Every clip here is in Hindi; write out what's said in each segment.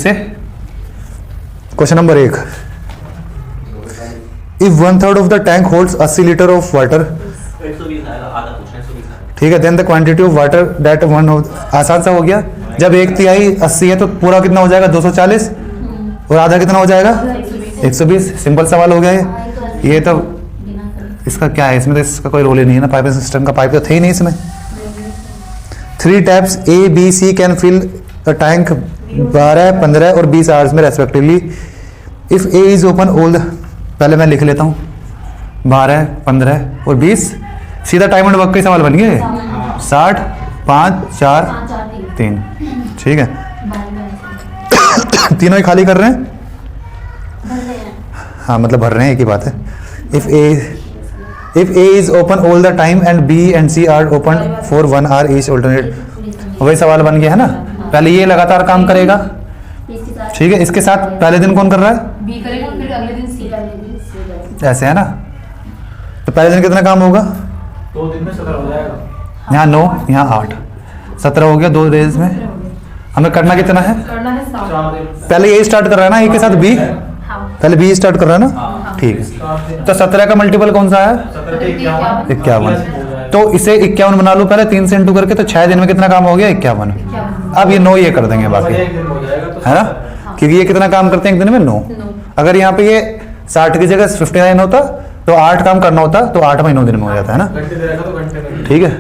से question number 1, if 1/3 of the tank holds 80 litre of water, 120 आएगा, आधा पूछना 120 ठीक है, then the quantity of water that one, आसान सा हो गया। जब 1/3 80 है तो पूरा कितना हो जाएगा 240, और आधा कितना हो जाएगा 120। सिंपल सवाल हो गया ये तो इसका क्या है, इसमें तो इसका कोई रोल ही नहीं है ना, पाइपिंग सिस्टम का पाइप तो थे ही नहीं इसमें। 3 taps A, B, C can fill the tank 12, 15 और 20 आवर्स में respectively. If A is open all the, पहले मैं लिख लेता हूँ 12, 15 और 20, सीधा टाइम एंड वर्क के सवाल बन गए। 60, 5, 4, 3, ठीक है। तीनों ही खाली कर रहे हैं, हाँ मतलब भर रहे हैं, एक ही बात है। If A is open all the time and B and C are open for 1 hour each alternate, वही सवाल बन गया है ना। पहले ये लगातार काम करेगा, ठीक है, इसके साथ पहले दिन कौन कर रहा है, B करेगा, फिर अगले दिन C, ऐसे है ना। तो पहले दिन कितना काम होगा, 2 दिन में 17 हो जाएगा। यहाँ 9, यहाँ 8, 17 हो गया 2 डेज में। हमें करना कितना है, करना है 7। पहले ये स्टार्ट कर रहा है ना, ए के साथ B, पहले B स्टार्ट कर रहा है ना, ठीक है। तो 17 का मल्टीपल कौन सा है, 51। तो इसे 51 बना लो पहले, 3 से इंटू करके, तो 6 दिन में कितना काम हो गया 51। अब ये 9 ये कर देंगे बाकी, है ना, क्योंकि ये कितना काम करते हैं एक दिन में 9। अगर यहाँ पे ये 60 की जगह 59 होता तो 8 काम करना होता, तो 8 में 9 दिन में हो जाता है ना, ठीक है।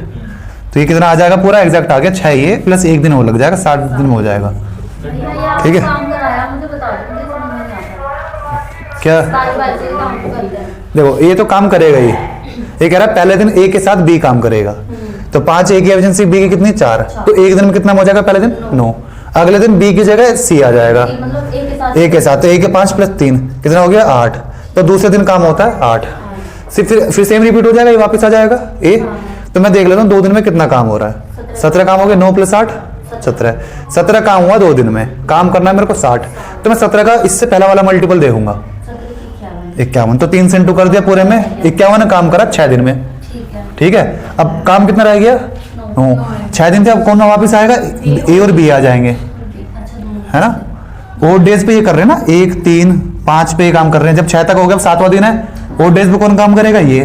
तो ये कितना आ जाएगा पूरा एग्जैक्ट आ गया 6 ये प्लस 1 दिन वो लग जाएगा, 60 दिन में हो जाएगा, ठीक है। क्या देखो ये तो काम करेगा, ये कह रहा है पहले दिन A के साथ B काम करेगा, तो 5 A की एफिशिएंसी B की कितनी 4, तो एक दिन में कितना हो जाएगा पहले दिन 9, अगले दिन B की जगह C आ जाएगा A के साथ, तो A के 5 प्लस 3 कितना हो गया 8, तो दूसरे दिन काम होता है 8, फिर सेम रिपीट हो जाएगा, ये वापस आ जाएगा A। तो मैं देख लेता हूँ 2 दिन में कितना काम हो रहा है, 17 काम हो गया, 9 प्लस 8 17 काम हुआ 2 दिन में, काम करना है मेरे को 60, तो मैं 17 का इससे पहला वाला मल्टीपल देखूंगा 51, तो 3 से इंटू कर दिया पूरे में, 51 काम करा 6 दिन में, ठीक है। अब काम कितना रह गया 9, 6 दिन थे, अब कौन वापस आएगा, A और B आ जाएंगे, है ना। और डेज पे ये कर रहे हैं ना, 1, 3, 5 पे काम कर रहे हैं, जब 6 तक हो गया 7वां दिन है, और डेज पे कौन काम करेगा, ये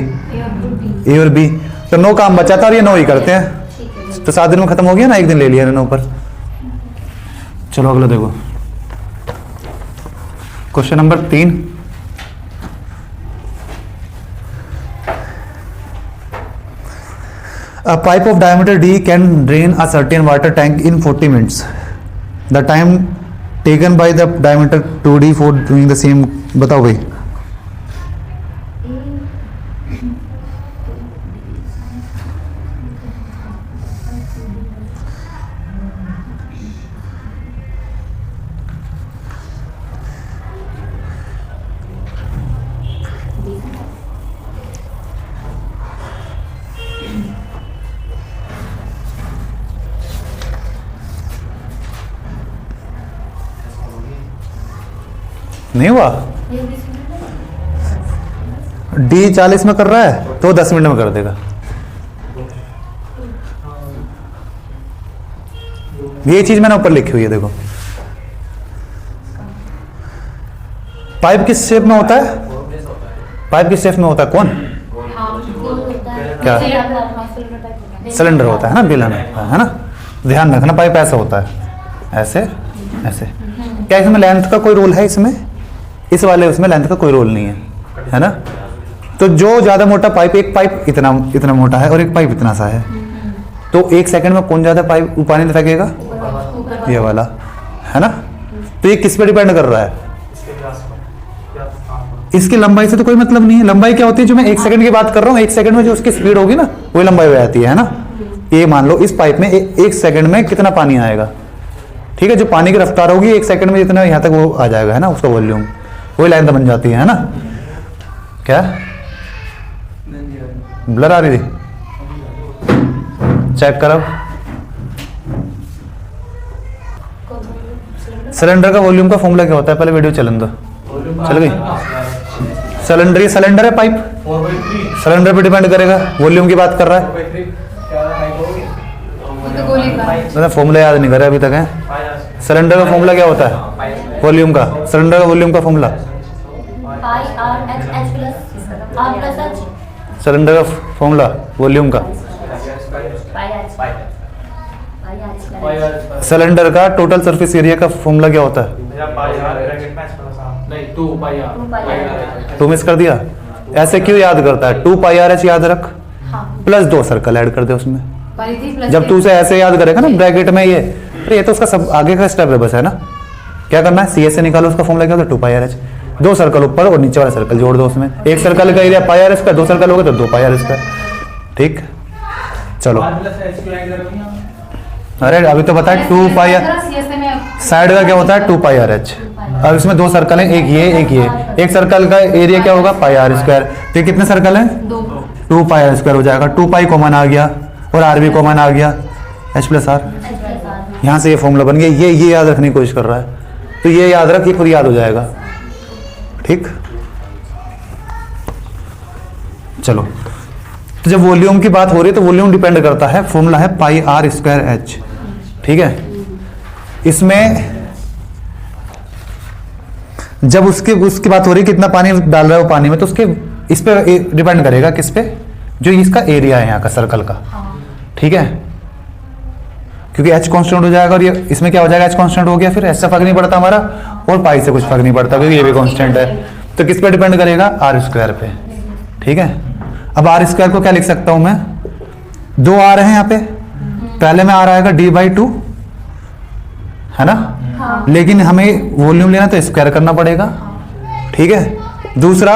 A और B, तो 9 काम बचा था और ये 9 ही करते हैं, तो 7 दिन में खत्म हो गया ना, 1 दिन ले लिया 9 पर। चलो अगला देखो, question number 3, a pipe of diameter D can drain a certain water tank in 40 minutes. The time taken by the diameter 2D for doing the same, बताओ भाई। नहीं हुआ, D 40 में कर रहा है तो 10 मिनट में कर देगा। ये चीज मैंने ऊपर लिखी हुई है, देखो पाइप किस शेप में होता है, पाइप किस शेप में होता है, कौन क्या, सिलेंडर होता है ना, बेलन है ना, ध्यान रखना पाइप ऐसा होता है, ऐसे ऐसे। क्या इसमें लेंथ का कोई रोल है, इसमें इस वाले उसमें लेंथ का कोई रोल नहीं है ना। तो जो ज्यादा मोटा पाइप, एक पाइप इतना मोटा है और एक पाइप इतना सा है, तो 1 सेकंड में कौन ज्यादा पाइप पानी फेंकेगा, ये वाला, है ना। तो ये किस पे डिपेंड कर रहा है, इसकी लंबाई से तो कोई मतलब नहीं है। लंबाई क्या होती है, जो मैं 1 सेकंड की बात कर रहा हूँ, 1 सेकंड में जो उसकी स्पीड होगी ना, वही लंबाई हो जाती है ना। ये मान लो इस पाइप में 1 सेकंड में कितना पानी आएगा, ठीक है, जो पानी की रफ्तार होगी 1 सेकंड में जितना यहाँ तक वो आ जाएगा, है ना, उसका वॉल्यूम, वही लेंथ बन जाती है ना। क्या ब्लर आ रही थी, चेक करो। सिलेंडर का वॉल्यूम का फॉर्मूला क्या होता है, पहले वीडियो चलन दो, चल गई। सिलेंडर, ये सिलेंडर है पाइप, सिलेंडर पे डिपेंड करेगा, वॉल्यूम की बात कर रहा है। फॉर्मूले का मैंने फॉर्मूला याद नहीं करा अभी तक है। सिलेंडर का फॉर्मूला क्या होता है? वॉल्यूम का। सिलेंडर का वॉल्यूम का formula pi r h h plus r plus h cylinder का फॉर्मूला वॉल्यूम का। पाई एच सिलेंडर का टोटल सरफेस एरिया का फॉर्मूला क्या होता है? नहीं 2 पाई आर 2 मिस कर दिया। ऐसे क्यों याद करता है? 2 पाई आर एच याद रख, प्लस 2 सर्कल ऐड कर दे उसमें। परिधि प्लस जब तू उसे ऐसे याद करेगा ना ब्रैकेट में ये, अरे ये तो उसका सब आगे का स्टेप है बस, है ना। क्या करना है? सी एस से निकालो, उसका फॉर्मूला क्या होता है? 2 पाई आर एच। 2 सर्कल ऊपर और नीचे वाला सर्कल जोड़ दो उसमें। एक सर्कल का एरिया पाई आर एच का, 2 सर्कल हो गए तो 2 पाई आर एच का। ठीक, चलो। अरे अभी तो बताया 2 पाई आर, साइड का क्या होता है? 2 पाई आर एच। अब इसमें 2 सर्कल हैं, एक ये एक ये। एक सर्कल का एरिया क्या होगा? पाई आर स्क्वायर। तो ये कितने सर्कल हैं? 2 पाई आर स्क्वायर हो जाएगा। 2 पाई कॉमन आ गया और आर भी कॉमन आ गया, एच प्लस आर। यहाँ से ये फॉर्मूला बन गया। ये याद रखने की कोशिश कर रहा है तो ये याद रख, ये खुद याद हो जाएगा। ठीक, चलो। तो जब वॉल्यूम की बात हो रही है तो वॉल्यूम डिपेंड करता है, फॉर्मूला है पाई आर स्क्वायर एच। ठीक है, इसमें जब उसकी बात हो रही है कितना पानी डाल रहा है वो पानी में, तो उसके इस पे डिपेंड करेगा, किस पे? जो इसका एरिया है यहाँ का सर्कल का। ठीक है, क्योंकि एच कांस्टेंट हो जाएगा और ये इसमें क्या हो जाएगा? एच कांस्टेंट हो गया, फिर एच से फर्क नहीं पड़ता हमारा और पाई से कुछ फर्क नहीं पड़ता क्योंकि ये भी कांस्टेंट है। तो किस पे डिपेंड करेगा? आर स्क्वायर पे। ठीक है, अब आर स्क्वायर को क्या लिख सकता हूं मैं? 2 आर है यहाँ पे, पहले में आर आएगा d/2, है ना। लेकिन हमें वॉल्यूम लेना तो स्क्वायर करना पड़ेगा। ठीक है, दूसरा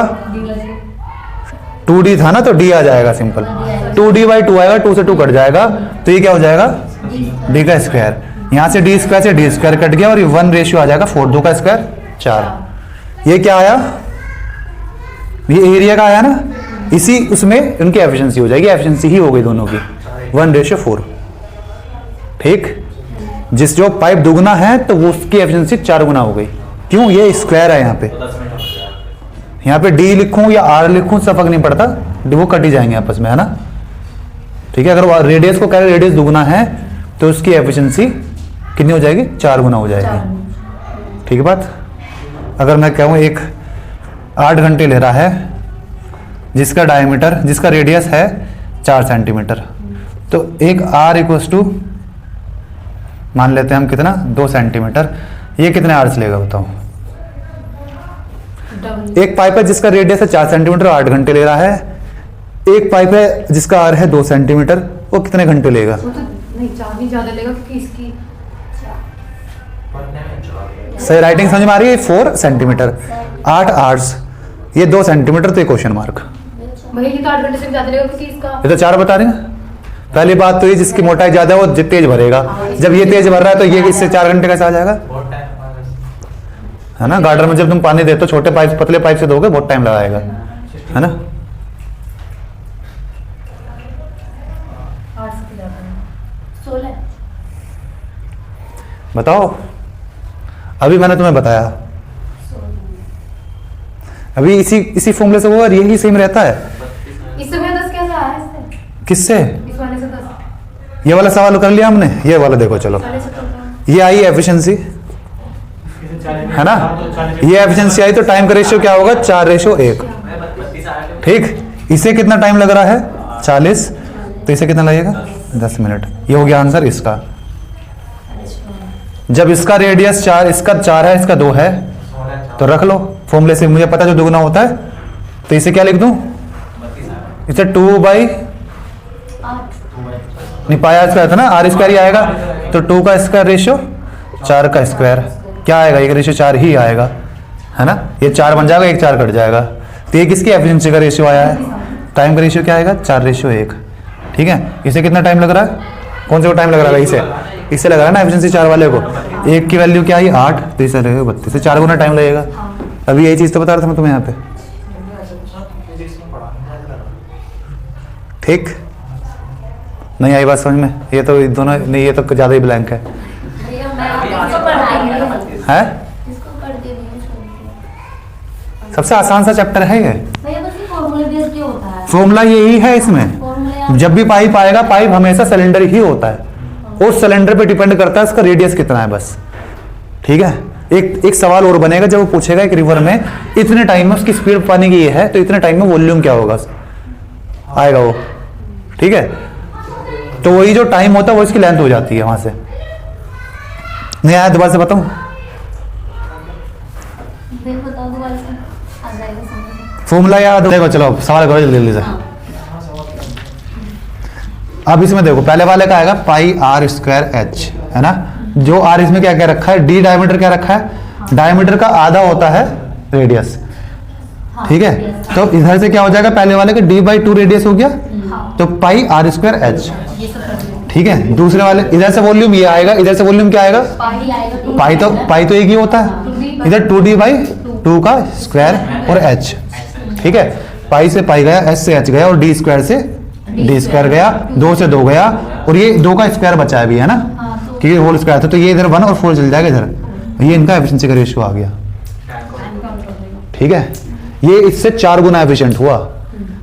2d था ना तो d आ जाएगा सिंपल। 2d/2 आएगा, 2 से 2 कट जाएगा तो ये क्या हो जाएगा? d का स्क्वायर। यहाँ से d स्क्वायर से d स्क्वायर कट गया और ये 1 रेशियो आ जाएगा 4, 2 का स्क्वायर 4। ये क्या आया? ये एरिया का आया ना। इसी उसमें उनकी एफिशिएंसी हो जाएगी, एफिशिएंसी ही हो गई दोनों की 1:4। ठीक, जिस जो पाइप दुगना है तो वो उसकी एफिशिएंसी 4 गुना हो गई। क्यों? ये स्क्वायर है यहाँ पे। यहाँ पे डी लिखूं या आर लिखूं सब फर्क नहीं पड़ता, वो कट ही जाएंगे आपस में, है ना। ठीक है, अगर रेडियस को कह रहे रेडियस दुगना है तो उसकी एफिशिएंसी कितनी हो जाएगी? 4 गुना हो जाएगी। ठीक है बात। अगर मैं कहूँ एक 8 घंटे ले रहा है जिसका डायमीटर, जिसका रेडियस है 4 सेंटीमीटर, तो एक आर इक्वल्स टू मान लेते हैं हम कितना? 2 सेंटीमीटर। ये कितने आर्स लेगा बताओ? एक पाइप है जिसका रेडियस है 4 सेंटीमीटर, 8 घंटे ले रहा है। एक पाइप है जिसका आर है 2 सेंटीमीटर, वो कितने घंटे लेगा? नहीं, 4 ही ज्यादा लेगा क्योंकि इसकी सही राइटिंग समझ में आ रही है? 4 सेंटीमीटर 8 आवर्स, ये 2 सेंटीमीटर, तो ये क्वेश्चन मार्क। वही तो 8 घंटे से ज्यादा लेगा क्योंकि इसका ये तो 4 बता रहे हैं। पहली बात तो ये जिसकी मोटाई ज्यादा है वो तेज भरेगा। जब ये तेज भर रहा है तो ये इससे 4 घंटे कैसे आ जाएगा? है ना। गार्डर में जब तुम पानी देते हो छोटे पाइप पतले पाइप से दोगे बहुत टाइम लगाएगा, है ना। 16 बताओ, अभी मैंने तुम्हें बताया, अभी इसी फॉर्मूले से वो और यही सेम रहता है। इससे मैं 10 कैसे आया इससे? किससे? इस वाले से 10 ये वाला सवाल कर लिया हमने, ये वाला देखो चलो। ये आई एफिशिएंसी, है ना। ये एफिशिएंसी आई तो टाइम का रेशियो क्या होगा? 4:1। ठीक, इसे कितना टाइम लग रहा है? 40, तो इसे कितना लगेगा? 10 मिनट। ये हो गया आंसर इसका। जब इसका रेडियस 4, इसका 4 है, इसका 2 है, तो रख लो फॉर्मूले से। मुझे पता जो दुगना होता है, तो इसे क्या लिख दूं? इसे 2/, नहीं पाई आर स्क्वायर था ना, आर स्क्वायर ही आएगा, तो 2 का स्क्वायर रेशियो 4 का स्क्वायर क्या आएगा? ये रेशियो 4 ही आएगा, है ना। ये 4 बन जाएगा, एक 4 कट जाएगा, तो ये किसकी एफिशिएंसी का रेशियो आया है? टाइम का रेशियो क्या आएगा? 4:1। ठीक है, इसे कितना टाइम लग रहा है? कौन से को टाइम लग रहा है? इसे लग रहा है ना एफिशिएंसी 4 वाले को। एक की वैल्यू क्या आई? 8, तो इसे लगेगा 32, से 4 गुना टाइम लगेगा। अभी यही चीज तो बता रहा था मैं तुम्हें यहाँ पे। ठीक, नहीं आई बात समझ में? ये तो दोनों नहीं, ये तो ज्यादा ही ब्लैंक है। भैया मैं इसको पढ़ाई है इसको पढ़ के नहीं सबसे आसान सा चैप्टर है ये। भैया बस ये फॉर्मूले बेस्ड ही होता है। फॉर्मूला यही है इसमें। फॉर्मूले जब भी पाइप आएगा, पाइप हमेशा सिलेंडर ही होता है। उस सिलेंडर पे डिपेंड करता है इसका रेडियस कितना है बस। ठीक है, एक सवाल और बनेगा जब वो पूछेगा एक रिवर में इतने टाइम में उसकी स्पीड पानी की ये है तो इतने टाइम में वॉल्यूम क्या होगा, आएगा वो। ठीक है, तो वही जो टाइम होता है वो इसकी लेंथ हो जाती है वहां से। नहीं आया दोबारा से बताऊं? देखो तो दोबारा से आ जाएगा समझ। फॉर्मूला याद देखो, चलो सवाल करो जल्दी जल्दी से। अब इसमें देखो पहले वाले का आएगा पाई आर स्क्वायर एच, है ना। जो आर इसमें क्या क्या रखा है, डी डायमीटर क्या रखा है, डायमीटर का आधा होता है रेडियस। ठीक है, तो इधर से क्या हो जाएगा, पहले वाले का डी बाई 2 रेडियस हो गया, तो पाई आर स्क्वायर एच। ठीक है, दूसरे वाले इधर से वॉल्यूम ये आएगा, इधर से वॉल्यूम क्या आएगा, पाई तो एक ही होता है, इधर 2d बाई 2 का स्क्वायर और h। ठीक है, पाई से पाई गया, h से h गया और d स्क्वायर से d स्क्वायर गया, 2 से 2 गया और ये 2 का स्क्वायर बचा है भी, है ना, क्योंकि होल स्क्वायर था, तो ये इधर 1 और 4 चल जाएगा इधर। ये इनका एफिशिएंसी का रेशियो आ गया। ठीक है, ये इससे 4 गुना एफिशिएंट हुआ।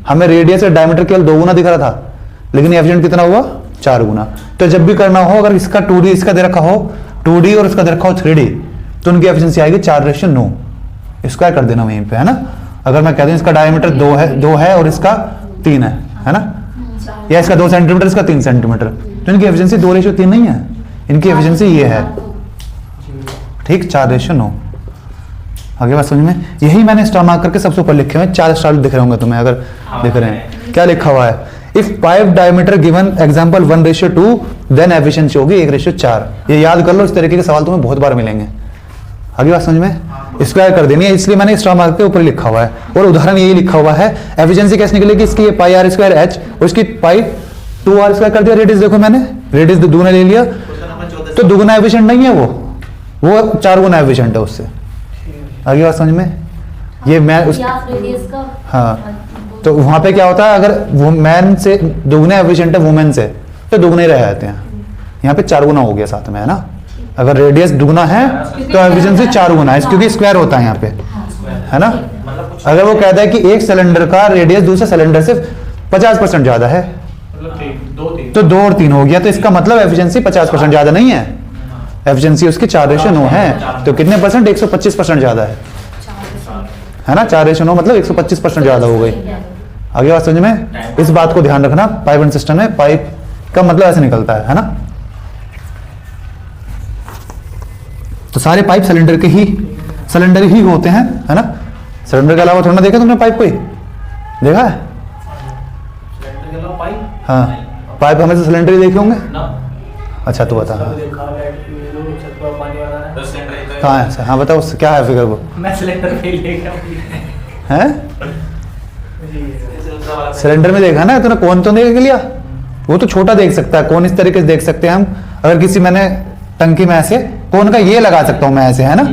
हमें रेडियस और डायमीटर केवल 2 गुना दिख रहा था, लेकिन एफिशिएंट कितना हुआ, 4 गुना। तो जब भी करना हो, अगर इसका 2d इसका दे रखा हो 2d और इसका दे रखा हो 3d, तो उनकी एफिशिएंसी आएगी 4:9। स्क्वायर कर देना वहीं पे, है ना। अगर मैं कहता हूं इसका डायमीटर 2 है और इसका 3 है ना, या इसका 2 सेंटीमीटर इसका 3 सेंटीमीटर, तो इनकी एफिशिएंसी 2:3 नहीं है, इनकी एफिशिएंसी ये है। ठीक, 4:9। आगे बात समझ में, यही मैंने स्टार मार्क करके सबसे ऊपर लिखे हुए हैं, 4 स्टार दिख रहे होंगे तुम्हें अगर दिख रहे हैं। क्या लिखा हुआ है, if pipe diameter given example 1:2 then efficiency होगी 1:4। ये याद कर लो, इस तरीके के सवाल तुम्हें बहुत बार मिलेंगे। आगे बात समझ में, स्क्वायर कर देनी है, इसलिए मैंने स्टार मार्क के ऊपर लिखा हुआ है। और उदाहरण यही लिखा हुआ है, एफिशिएंसी कैसे निकलेगी इसकी, पाई आर स्क्वायर एच और इसकी पाई 2r स्क्वायर कर दिया। रेडियस देखो मैंने रेडियस दुगना ले लिया, तो दुगना एफिशिएंट नहीं है वो 4 गुना एफिशिएंट है उससे। आगे बात समझ में, ये मैं उस हाँ, तो वहां पे क्या होता है, अगर वो मैन से दुगने एफिशिएंट है वुमेन से, तो दुगने रह जाते हैं। यहाँ पे 4 गुना हो गया साथ में, है ना। अगर रेडियस दुगना है तो एफिशिएंसी 4 गुना है, क्योंकि स्क्वायर होता है यहाँ पे, है ना। अगर वो कहता है कि एक सिलेंडर का रेडियस दूसरे सिलेंडर से 50% ज्यादा है, तो 2 और 3 हो गया, तो इसका मतलब एफिशिएंसी 50% ज्यादा नहीं है, एफिशिएंसी उसकी 4:9 है। तो कितने परसेंट, 125% ज्यादा है ना। 4:9 मतलब 125% ज्यादा हो गई। आगे बात समझ में, इस बात को ध्यान रखना। पाइप एंड सिस्टम में पाइप का मतलब ऐसे निकलता है ना। तो सारे पाइप सिलेंडर ही होते हैं, है ना। सिलेंडर के अलावा थोड़ा ना देखा तुमने पाइप, कोई देखा है? हाँ, पाइप हमेशा सिलेंडर ही देखे होंगे। अच्छा तो बता, कहाँ है? हाँ बताओ, क्या है फिगर वो? मैं सिलेंडर पे ले गया हैं? सिलेंडर में देखा ना, तूने कौन तो देख लिया, वो तो छोटा देख सकता है, कौन इस तरीके से देख सकते हैं हम। अगर किसी मैंने टंकी में ऐसे कौन का ये लगा सकता हूँ मैं ऐसे, है ना,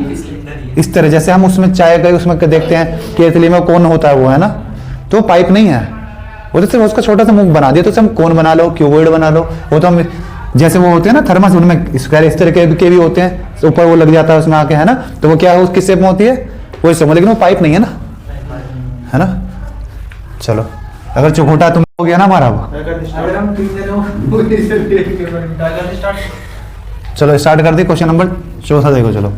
इस तरह जैसे हम उसमें चाय का उसमें देखते हैं केतली में कौन होता है वो, है ना। तो पाइप नहीं है वो, तो सिर्फ उसका छोटा सा मुंह बना दिया, तो हम कौन बना लो, क्यूबॉइड बना लो। वो तो हम जैसे वो होते हैं ना थर्मस, उनमें स्क्वायर इस तरह के भी होते हैं, ऊपर वो लग जाता है उसमें आके, है ना। तो वो क्या है, किस शेप में होती है वो शेप में, लेकिन वो पाइप नहीं है ना, है ना। चलो, अगर चौखोटा तुम हो गया ना हमारा वो। चलो स्टार्ट कर दी। क्वेश्चन नंबर 4 देखो। चलो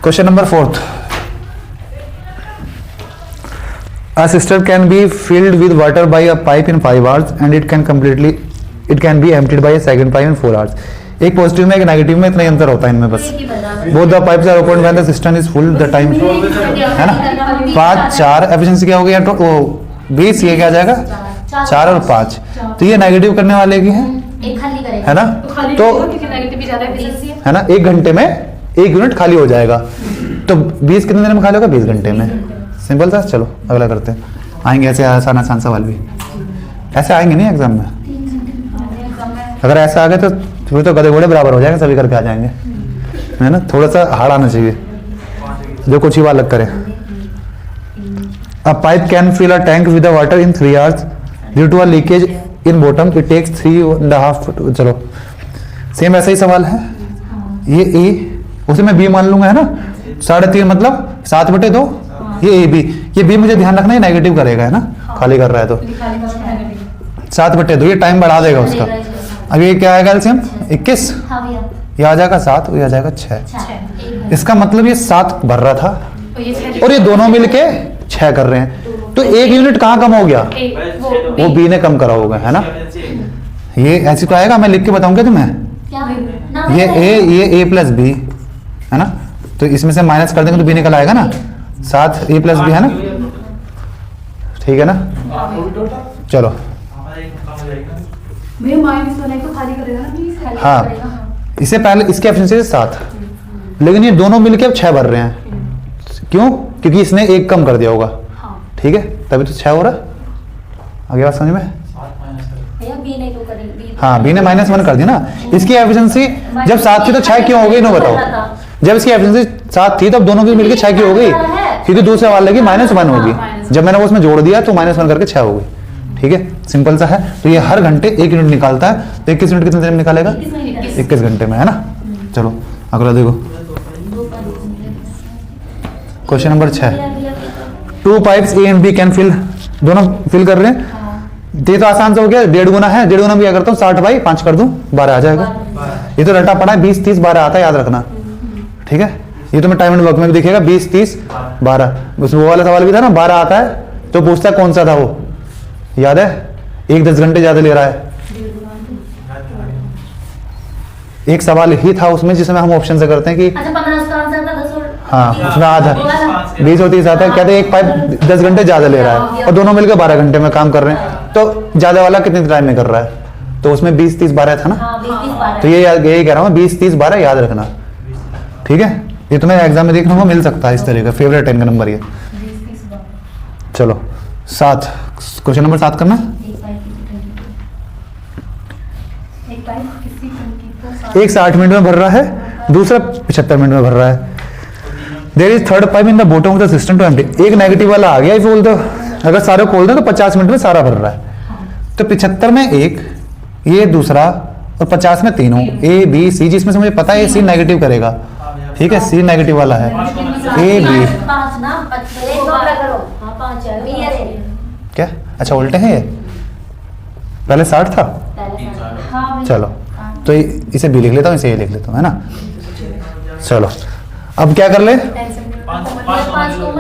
question number 4, a cistern can be filled with water by a pipe in 5 hours and it can be emptied by a second pipe in 4 hours. एक पॉजिटिव में एक नेगेटिव में इतना ही अंतर होता है इनमें बस। both the pipes are opened when the cistern is full the time, है ना। 5 4 एफिशिएंसी क्या हो गया, 20, ये क्या आ जाएगा 4 और 5, तो ये नेगेटिव करने वाले की है, है ना। तो है ना, 1 घंटे में 1 यूनिट खाली हो जाएगा, तो 20 कितने देर में खाली होगा, 20 घंटे में। सिंपल था। चलो अगला करते हैं। आएंगे ऐसे आसान सवाल भी, ऐसे आएंगे नहीं एग्जाम में। अगर ऐसा आ गया तो फिर तो गधे घोड़े बराबर हो जाएंगे, सभी करके आ जाएंगे, है ना। थोड़ा सा हार्ड आना चाहिए, जो कुछ ही बात अलग करे। A pipe can fill a tank with the water in 3 hours due to a leakage in bottom. It takes 3.5। चलो सेम ऐसा ही सवाल है। ये ए, उसे मैं बी मान लूंगा, है ना। 3.5 मतलब 7/2, ये ए बी, ये बी मुझे ध्यान रखना है नेगेटिव करेगा, है ना, खाली कर रहा है तो 7/2, ये टाइम बढ़ा देगा उसका, अब ये क्या आएगा एलसीएम 21, हाँ भैया ये आ जाएगा 7, ये आ जाएगा 6। 6 इसका मतलब ये 7 भर रहा था और ये 6 और ये दोनों मिलके 6 कर रहे हैं, तो एक यूनिट कहाँ कम हो गया, वो बी ने कम करा होगा, है ना। ये ऐसे तो आएगा, मैं लिख के बताऊंगा तुम्हें। क्या ना ये ए प्लस बी है ना, तो इसमें से माइनस कर देंगे तो बी निकल आएगा ना, 7 ए प्लस बी है ना, ठीक है ना। चलो भैया माइनस वाला को खाली करेगा ना प्लीज। हाँ, इससे पहले इसकी एफिशिएंसी 7, लेकिन ये दोनों मिलके अब 6 भर रहे हैं, क्यों, क्योंकि इसने एक कम कर दिया होगा, ठीक है, तभी तो 6 हो रहा। आगे बात समझ में। भैया बी ने क्यों करी बी हाँ, बी ने -1 कर दिया ना, इसकी एफिशिएंसी जब 7 थी तो 6 क्यों हो गई, नो बताओ। जब इसकी एफिशिएंसी 7 थी तब दोनों की मिलकर 6 क्यों हो गई, क्योंकि दूसरे वाले की -1 होगी, जब मैंने वो उसमें जोड़ दिया तो -1 करके 6 हो गई, ठीक है, सिंपल सा है। तो ये हर घंटे 1 यूनिट निकालता है, तो 21 यूनिट कितने देर में निकालेगा, 21 घंटे में, है ना। चलो अगला देखो, question number 6। 2 pipes A and B can fill, दोनों फिल कर रहे हैं, ये तो आसान से हो गया, 1.5 गुना है, 1.5 गुना भी क्या करता हूँ 60 बाई 5 कर दूं 12 आ जाएगा। ये तो रटा पड़ा है, 20 30 12 आता है, याद रखना, ठीक है। ये तो मैं टाइम एंड वर्क में भी दिखेगा, 20 30 12, उसमें वो वाला सवाल भी था ना, 12 आता है तो पूछता है कौन सा था वो, याद है, 1 10 घंटे ज्यादा ले रहा है। एक सवाल ही था उसमें जिसमें हम ऑप्शन से करते हैं कि अच्छा 15 उसका आंसर था 10 और हाँ, उसमें आधा 20 और 30 आता है, कहते हैं एक पाइप 10 घंटे ज्यादा ले रहा है और दोनों मिलकर 12 घंटे में काम कर रहे हैं, तो ज्यादा वाला कितने टाइम में कर रहा है, तो उसमें 20 30 12 था ना, हाँ 20 30 12 तो यही कह रहा हूँ, 20 30 12 याद रखना, ठीक है। ये तुम्हें एग्जाम में देखने को मिल सकता है इस तरह का, फेवरेट 10 का नंबर ये। चलो 7, क्वेश्चन नंबर 7 करना। एक 60 मिनट में भर रहा है, दूसरा 75 मिनट में भर रहा है। There is third pipe in the bottom of the system to empty, एक नेगेटिव वाला आ गया, ये बोल दो, अगर सारे खोल दो तो 50 मिनट में सारा भर रहा है, तो 75 में एक, ये दूसरा, और 50 में तीनों, ए बी सी, जिसमें से मुझे पता है सी नेगेटिव करेगा, ठीक है, सी नेगेटिव वाला है, ए बी 5 ना 1 2 करो, हां 5 है बी है क्या, अच्छा उल्टे हैं ये, पहले 60 था, हां चलो तो इसे बी लिख लेता हूँ, इसे ए लिख लेता हूँ, है ना। चलो अब क्या कर ले,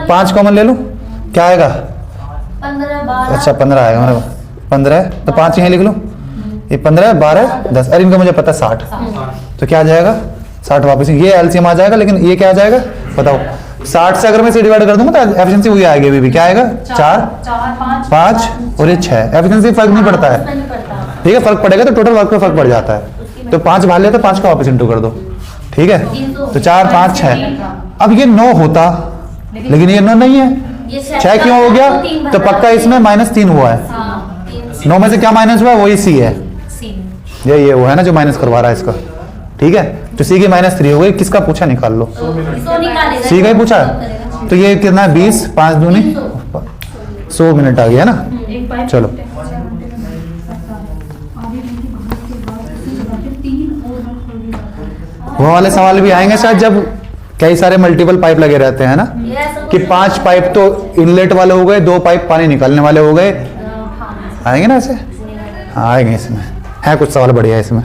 5 कॉमन ले लूँ, क्या आएगा, 15 12 अच्छा 15 आएगा मेरा, 15 है तो 5 यहीं लिख लूँ, ये 15 12 10, अरे इनका मुझे पता 60, तो क्या आ जाएगा 60 वापस, ये एलसीएम आ जाएगा, लेकिन ये क्या आ जाएगा बताओ, 60 से अगर मैं इसे डिवाइड कर दूंगा तो एफिशिएंसी वही आएगी, अभी भी क्या आएगा 4 5 और ये 6, एफिशिएंसी फर्क नहीं पड़ता है, ठीक है, फर्क पड़ेगा तो टोटल वर्क पे फर्क पड़ जाता है, तो 5 भाग ले तो 5 का वापस इंटू कर दो, ठीक है, तो 4 5 6, अब ये 9 होता, लेकिन ये 9 नहीं है, 6 क्यों हो गया, तो पक्का इसमें -3 हुआ है, 9 में से क्या माइनस हुआ, वही सी है, ये वो है ना जो माइनस करवा रहा है इसका, ठीक है, तो सी की -3 हो गई, किसका पूछा निकाल लो, सी का ही पूछा है, तो ये कितना है 20 5 दूनी 100 मिनट आ गया है ना। चलो वो वाले सवाल भी आएंगे शायद जब कई सारे मल्टीपल पाइप लगे रहते हैं ना, कि 5 पाइप तो इनलेट वाले हो गए, 2 पाइप पानी निकालने वाले हो गए, आएंगे ना ऐसे, हाँ आएंगे, इसमें है कुछ सवाल बढ़िया इसमें,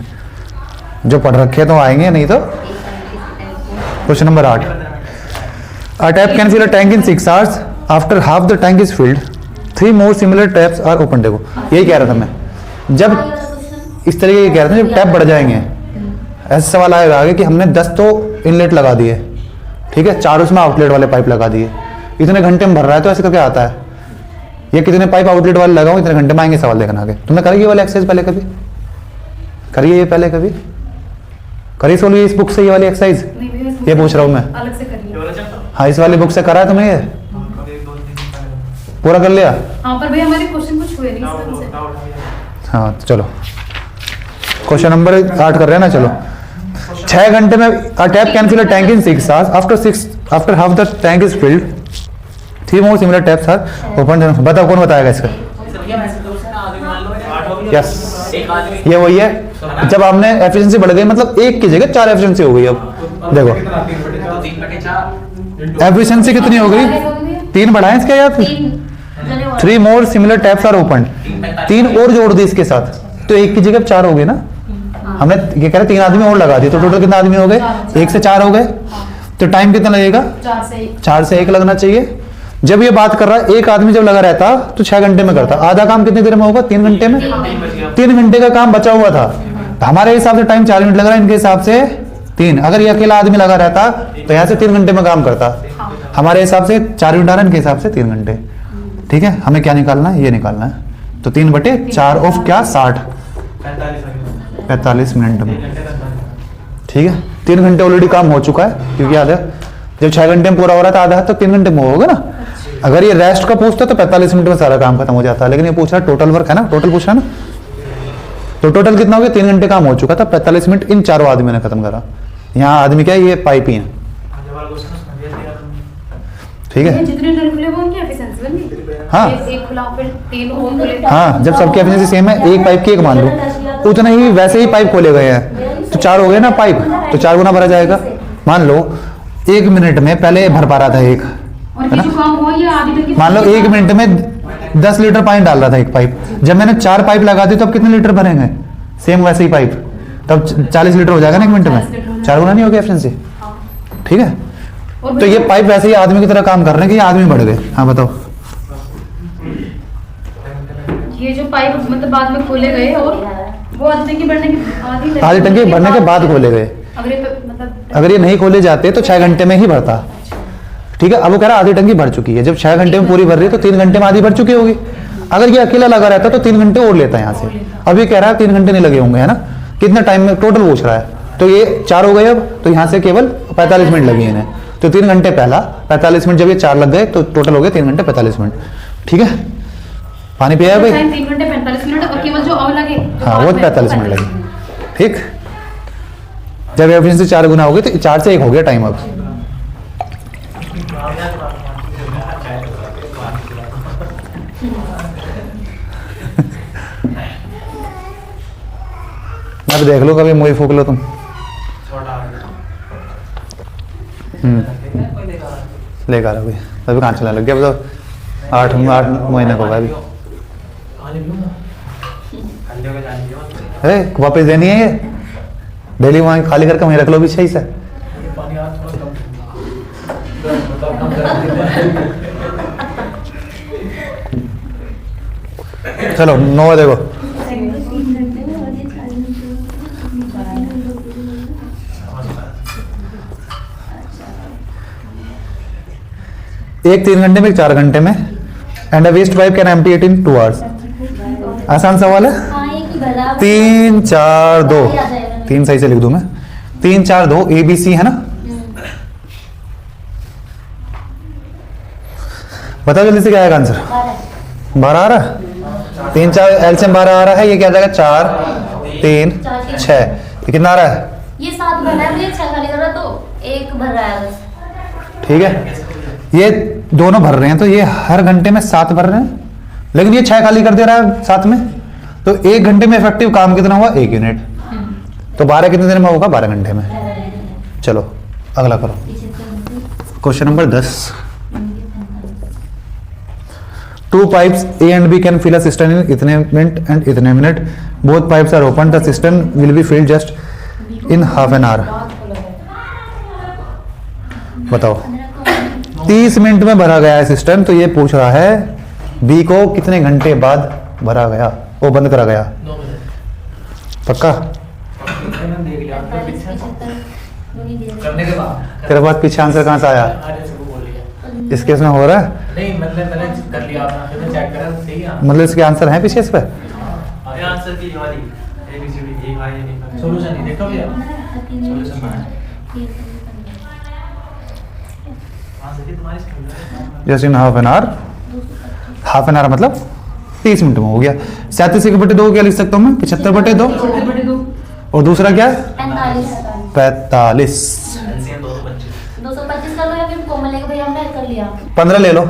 जो पढ़ रखे तो आएंगे, नहीं तो। Question number 8, a tap can fill a tank in 6 hours, after half the tank is filled 3 more similar taps are open. देखो यही कह रहा था मैं, जब इस तरीके के कह रहा था जब टैप बढ़ जाएंगे, ऐसा सवाल आएगा आगे कि हमने 10 तो इनलेट लगा दिए, ठीक है, 4 उसमें आउटलेट वाले पाइप लगा दिए, इतने घंटे में भर रहा है, तो ऐसे करके आता है, ये कितने पाइप आउटलेट वाले लगाऊं इतने घंटे में आएंगे, सवाल देखना आगे। तुमने करी ये वाले एक्सरसाइज पहले कभी, करिए ये पहले कभी करिए, सोल्व इस बुक से ये वाली एक्सरसाइज, ये पूछ रहा हूँ मैं, अलग से करिए। हाँ इस वाली बुक से करा है तुमने, ये पूरा कर लिया, हाँ पर भैया हमारे क्वेश्चन कुछ हुए नहीं इसका। हाँ तो चलो क्वेश्चन नंबर 8 कर रहे हैं ना। चलो 6 घंटे में a tap can fill a tank in 6 hours, after half the tank is filled 3 more similar taps are open. बताओ कौन बताएगा इसका, यस ये वही है, जब आपने एफिशिएंसी बढ़ गई, मतलब 1 की जगह 4 एफिशिएंसी हो गई। अब देखो एफिशिएंसी कितनी हो गई, 3 बढ़ाएं इसके या 3 more similar taps are open, 3 और जोड़ दी इसके साथ, तो 1 की जगह 4 हो गए ना, हमने ये कह रहे 3 आदमी और लगा दिए तो टोटल कितने आदमी हो गए? 1 से 4 हो गए। तो टाइम कितना लगेगा? 4 से 1 लगना चाहिए। जब ये बात कर रहा है एक आदमी जब लगा रहता तो 6 घंटे में करता, आधा काम कितनी देर में होगा? 3 घंटे में। 3 घंटे का काम बचा हुआ था, तो हमारे हिसाब से टाइम 4 मिनट लग रहा है, इनके हिसाब से 3। अगर ये अकेला आदमी लगा रहता तो यहाँ से 3 घंटे में काम करता। हमारे हिसाब से 4 मिनट आ रहा है, इनके हिसाब से 3 घंटे। ठीक है, हमें क्या निकालना है? ये निकालना है। तो 3/4 ऑफ क्या? 60, 45 मिनट में। ठीक है, 3 घंटे ऑलरेडी काम हो चुका है, क्योंकि आधा जब 6 घंटे में पूरा हो रहा था आधा तो 3 घंटे में होगा ना। अगर ये रेस्ट का पूछता तो 45 मिनट में सारा काम खत्म हो जाता है, लेकिन ये पूछ रहा है टोटल वर्क है ना, टोटल पूछ रहा है ना। तो टोटल कितना हो गया? 3 घंटे काम हो चुका था, 45 मिनट इन चारों आदमियों ने खत्म करा। यहाँ आदमी क्या है? ये पाइप ही है। ठीक है, जितने नल खुले वो उनकी एफिशिएंसी बन गई। हाँ एक खुला फिर 3 और खुले। हाँ, जब सबकी एफिशिएंसी सेम है, एक पाइप की एक मान लो, उतना ही वैसे ही पाइप खोले गए हैं तो 4 हो गए ना पाइप, तो 4 गुना भरा जाएगा। मान लो 1 मिनट में पहले भर पा रहा था एक, और है ना। जो काम हुआ ये आधी तक की। मान लो 1 मिनट में 10 लीटर पानी डाल रहा था एक पाइप, जब मैंने 4 पाइप लगा दी तो अब कितने लीटर भरेंगे? सेम वैसे ही पाइप, तब 40 लीटर हो जाएगा ना 1 मिनट में। 4 गुना नहीं हो गया एफिशिएंसी। ठीक है, तो ये पाइप वैसे ही आदमी की तरह काम कर रहे हैं कि ये आदमी बढ़ गए। हाँ बताओ। ये जो पाइप मतलब बाद में खोले गए और वो आधी टंकी भरने के आधी टंकी भरने के बाद खोले गए। अगर ये नहीं खोले जाते तो 6 घंटे में ही भरता। ठीक है, अब वो कह रहा आधी टंकी भर चुकी है। जब 6 घंटे में पूरी भर रही है तो 3 घंटे में आधी भर चुकी होगी। अगर ये अकेला लगा रहता तो 3 घंटे और लेता है यहाँ से। अब ये कह रहा है 3 घंटे नहीं लगे होंगे, है ना। कितने टाइम में टोटल पूछ रहा है, तो ये 4 हो गए अब, तो यहाँ से केवल 45 मिनट लगे इन्हें। तो 3 घंटे पहला, 45 मिनट जब ये 4 लग गए तो टोटल हो गए 3 घंटे 45 मिनट। ठीक है, पानी पिया भाई? 3 घंटे 45 मिनट और केवल जो और लगे हाँ वो 45 मिनट लगे। ठीक, जब एफिशिएंसी 4 गुना हो गई तो 4 से 1 हो गया टाइम। अब अब देख लो, कभी मुझे फूक लो तुम। लेकर आ अभी अभी कहाँ चलने लग गया? बताओ 8 महीने को अभी वापस देनी है ये, डेली वहाँ खाली करके वहीं रख लो भी सही से। चलो 9 देखो। एक 3 घंटे में, एक 4 घंटे में। And a waste pipe can empty it in 2 hours. आसान सवाल है। हाँ, एक ही भरा। 3 4 2, 3 सही से लिख दूं मैं। 3 4 2 ABC है ना। बताओ जल्दी से क्या आएगा आंसर? 12 आ रहा है। 3 4 एलसीएम 12 आ रहा है। ये क्या आ जाएगा? 4 3 6। ये कितना आ रहा है? ये 7 भर रहा है, मुझे 6 खाली कर रहा तो 1 भर रहा है बस। ठीक है, ये दोनों भर रहे हैं तो ये हर घंटे में 7 भर रहे हैं, लेकिन ये 6 खाली कर दे रहा है साथ में। तो 1 घंटे में इफेक्टिव काम कितना हुआ? 1 यूनिट। तो 12 कितने देर में होगा? 12 घंटे में। चलो अगला करो। Question number 10। 2 pipes A and B can fill a cistern in इतने मिनट एंड इतने minute. Both pipes are open. The cistern will be filled just in half an hour. बताओ 30 मिनट में भरा गया है सिस्टम. तो ये पूछ रहा है बी को कितने घंटे बाद भरा गया, वो बंद करा गया. पक्का करने के बाद तेरे पास पीछे आंसर कहाँ से आया? इस केस में हो रहा है नहीं, मतलब मैंने कर लिया अपना, फिर मैं चेक करा सही है. मतलब इसके आंसर हैं पीछे इस पे. अरे आंसर की वाली ABCD एक है नहीं, सॉल्यूशन नहीं देखा भैया, सॉल्यूशन है आंसर की तुम्हारी screen just in half an hour. Half an hour मतलब 30 मिनट में हो गया. 37/2 क्या लिख सकता हूँ मैं? 75/2. और दूसरा क्या है? 45. 225 कर लो या फिर कोमल लेके भैया हमने कर लिया. 15 ले लो